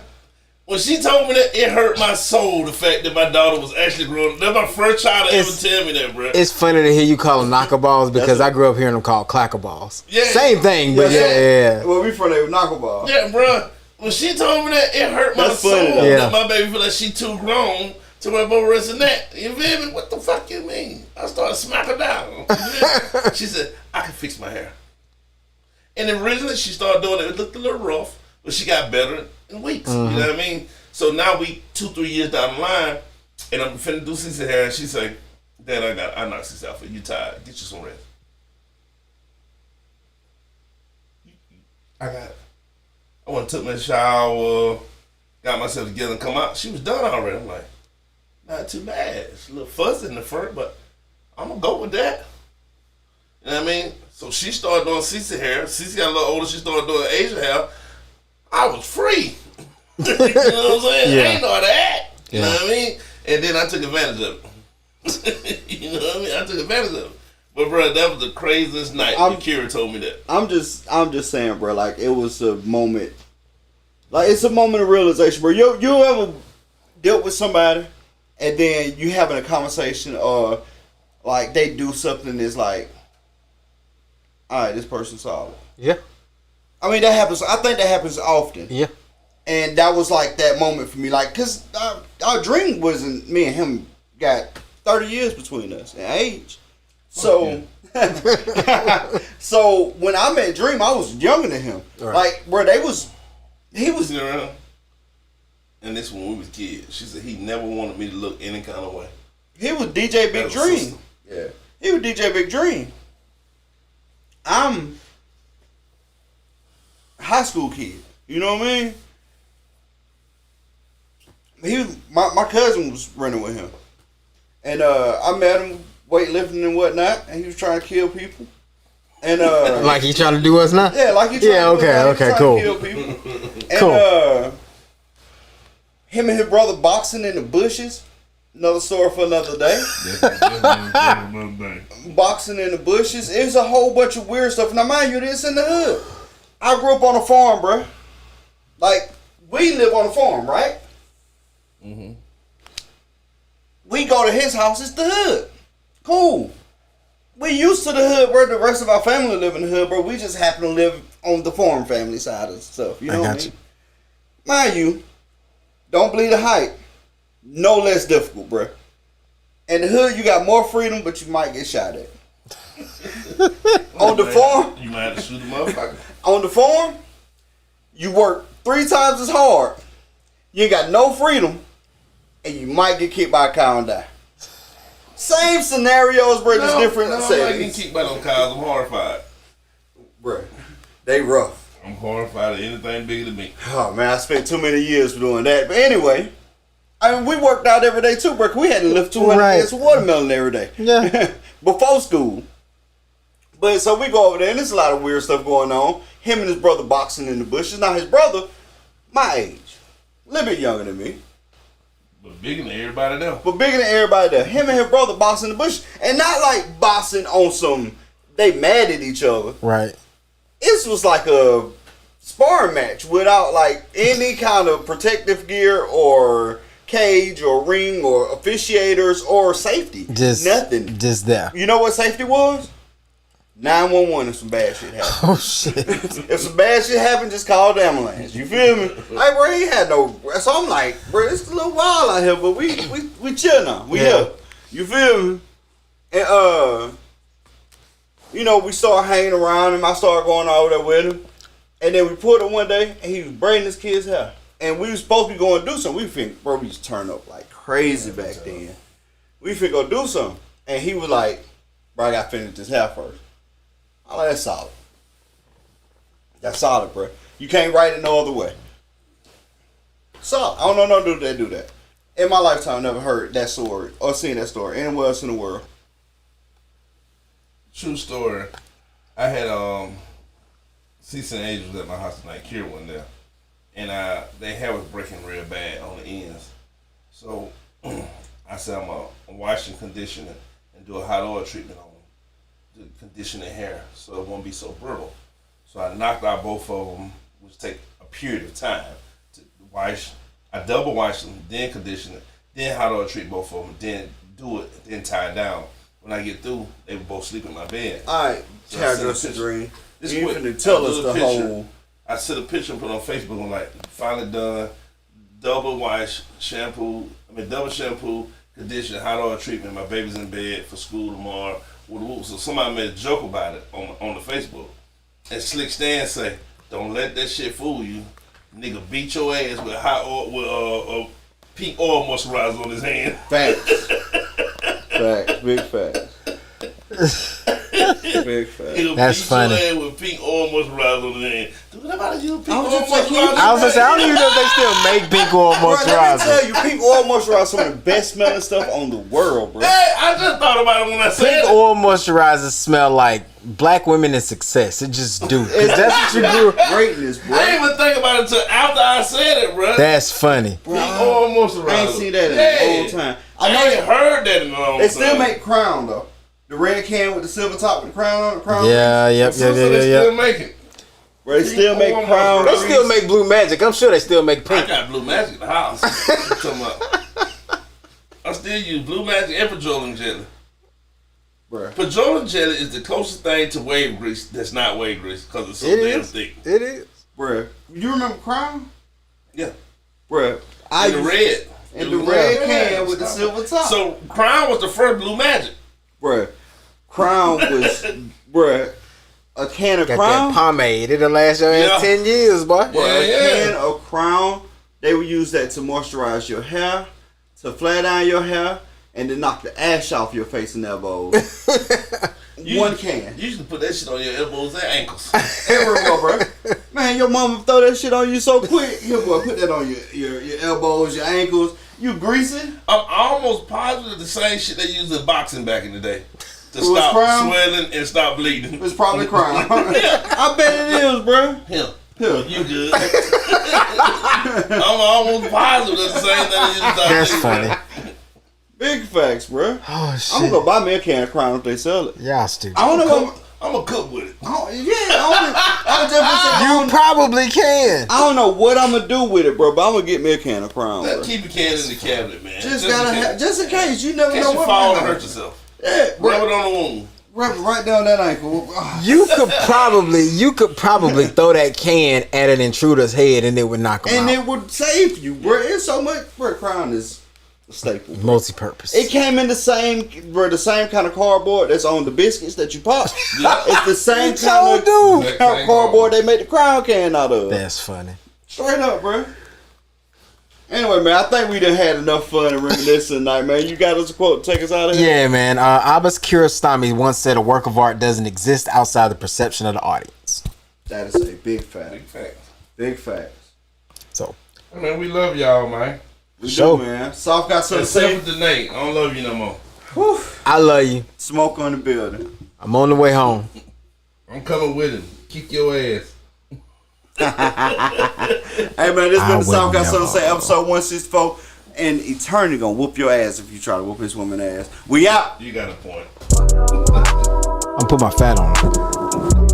When she told me that, it hurt my soul, the fact that my daughter was actually growing up. That's my first child to ever tell me that, bro. It's funny to hear you call them knockaballs because I grew up hearing them called clackerballs. Yeah. Same thing, but yeah. Well, we from there with knuckleball. Yeah, bro. When she told me that, it hurt my soul. funny, though. Yeah. That my baby feel like she too grown to wear bow rest and that. You feel me? What the fuck you mean? I started smacking down. She said, I can fix my hair. And originally she started doing it. It looked a little rough, but she got better in weeks. You know what I mean? So now we 2-3 years down the line, and I'm finna do Cece hair, and she say, Dad, I knocked Cece out for you. You tired. Get you some rest. I got it. I went and took me a shower, got myself together and come out. She was done already. I'm like, not too bad. It's a little fuzzy in the fur, but I'm going to go with that. You know what I mean? So she started doing Cece hair. Cece got a little older. She started doing Asian hair. I was free. You know what I'm saying? Yeah. I ain't know how to act. You Yeah. know what I mean? And then I took advantage of it. You know what I mean? I took advantage of it. But bro, that was the craziest night. Kira told me that. I'm just saying, bro. Like it was a moment. Like it's a moment of realization, bro. You ever dealt with somebody, and then you having a conversation, or like they do something that's like, all right, this person's solid. Yeah. I mean that happens. I think that happens often. Yeah. And that was like that moment for me, like, cause our dream wasn't me and him got 30 years between us in age. So, so when I met Dream, I was younger than him. Right. Like, bro, he was. You know, and this when we was kids. She said he never wanted me to look any kind of way. He was DJ Big Dream. Yeah, he was DJ Big Dream. I'm high school kid. You know what I mean? My cousin was running with him, and I met him weightlifting and whatnot, and he was trying to kill people. And Like he trying to do us now? yeah, like he trying okay, cool. to kill people. And him and his brother boxing in the bushes. Another story for another day. Boxing in the bushes. It was a whole bunch of weird stuff. Now mind you, this in the hood. I grew up on a farm, bro. Like we live on a farm, right? Mm-hmm. We go to his house. It's the hood. Cool. We used to the hood where the rest of our family live in the hood, bro. We just happen to live on the farm family side of stuff. You know what I mean? mind you, don't believe the hype. No less difficult, bruh. In the hood, you got more freedom, but you might get shot at. On the farm, you might have to shoot the motherfucker. On the farm, you work 3 times as hard. You ain't got no freedom, and you might get kicked by a cow and die. Same scenarios, bro. Just different settings. I'm not getting kicked by no cows. I'm horrified, bro. They rough. I'm horrified of anything bigger than me. Oh man, I spent too many years doing that. But anyway, I mean, we worked out every day too, bro. We had to lift 200 pounds of watermelon every day. Yeah. Before school. But so we go over there, and there's a lot of weird stuff going on. Him and his brother boxing in the bushes. Now his brother, my age, a little bit younger than me. But bigger than everybody there. But bigger than everybody there. Him and his brother boxing in the bushes. And not like boxing on some, they mad at each other. Right. This was like a sparring match without like any kind of protective gear or cage or ring or officiators or safety. Just nothing. Just there. You know what safety was? 911 if some bad shit happened. Oh shit. If some bad shit happened, just call the ambulance. You feel me? Like, bro, he had no. So I'm like, bro, it's a little wild out here, but we chill now. We here. You feel me? And you know, we started hanging around him. I started going over there with him. And then we pulled him one day, and he was braiding his kid's hair. And we was supposed to be going to do something. We think, bro, we used to turn up like crazy back then. We finna go do something. And he was like, bro, I got to finish this hair first. I'm like, that's solid. That's solid, bro. You can't write it no other way. Solid. I don't know no dude that do that. In my lifetime, I never heard that story or seen that story anywhere else in the world. True story. I had Cease and Angels at my house tonight, Kira one there. And they hair was breaking real bad on the ends. So I said I'm gonna wash and condition it and do a hot oil treatment on them to condition the hair so it won't be so brittle. So I knocked out both of them, which take a period of time to wash. I double wash them, then condition it, then hot oil treat both of them, then do it, then tie it down. When I get through, they would both sleep in my bed. All right, so hairdresser Dream. You finna tell us the whole. I sent a picture and put on Facebook. I'm like, finally done. Double shampoo, condition, hot oil treatment. My baby's in bed for school tomorrow. So somebody made a joke about it on the Facebook. And Slick Stan say, don't let that shit fool you. Nigga beat your ass with hot oil, with pink oil moisturizer on his hand. Facts. Facts. Big facts. Big facts. That's funny. Your ass with pink oil moisturizer on his hand. Dude, nobody use pink oil moisturizer. I was gonna say, I don't even know if they still make pink oil Bro, let me moisturizer. tell you, pink oil moisturizer is some of the best smelling stuff on the world, bro. Hey, I just thought about it when I said Pink it. oil moisturizer smell like black women in success. It just do. 'Cause that's what you do. Greatness, bro. I didn't even think about it until after I said it, bro. That's funny. Pink oil moisturizer. I ain't seen that in a long time. I ain't heard that in a long time. They still make Crown though. The red can with the silver top with the crown on it. Yeah, yep. They still make it. Bro, they still make Crown. They still make Blue Magic. I'm sure they still make I pink. got Blue Magic in the house. What you talking about? I still use Blue Magic and petroleum jelly. Bro. Petroleum jelly is the closest thing to wave grease that's not wave grease because it's so damn thick. It is. Bro, you remember Crown? Yeah. Bro, In the red. In the red can with the silver top. So Crown was the first Blue Magic. Bruh, Crown was, bruh, a can of Got Crown. that pomade. It'll last your ass 10 years, boy. Bruh, a can of Crown. They would use that to moisturize your hair, to flat iron your hair, and to knock the ash off your face and elbows. One can. You used to put that shit on your elbows and ankles. Everywhere, bro. Man, your mama throw that shit on you so quick. Here, boy, put that on your elbows, your ankles. You greasy? I'm almost positive the same shit they used in boxing back in the day. To It was stop Crown? swelling and stop bleeding. It's probably Crown. I bet it is, bro. Here. Here. You good. I'm almost positive that's the same thing they used to stop That's bleeding. funny. Big facts, bro. Oh, shit. I'm gonna go buy me a can of Crown if they sell it. Y'all stupid. I don't know. I'm gonna cook with it. I was just gonna say, You probably can. I don't know what I'm gonna do with it, bro, but I'm gonna get me a can of Crown, bro. Keep your can in the cabinet, man. Just in case. You never in case know you what fall might and hurt happen. yourself. Yeah, Rub bro. it on the wound. right down that ankle. You could probably throw that can at an intruder's head and it would knock him out. And it would save you, bro. It's so much. Bro, crown is a staple. Bro. Multi-purpose. It came in the same kind of cardboard that's on the biscuits that you pop. Yeah. It's the same kind of cardboard they make the crown can out of. That's funny. Straight up, bro. Anyway, man, I think we done had enough fun and reminiscing tonight, man. You got us a quote to take us out of here? Yeah, man. Abbas Kiarostami once said a work of art doesn't exist outside the perception of the audience. That is a big fact. Big fact. Big fact. So, I mean, we love y'all, man. We do, man. Soft got something to say. Except for tonight. I don't love you no more. Whew. I love you. Smoke on the building. I'm on the way home. I'm coming with him. Kick your ass. Hey, man, this been the Soft got something to say, episode 164. And Eternity gonna whoop your ass if you try to whoop his woman ass. We out. You got a point. I'm put my fat on.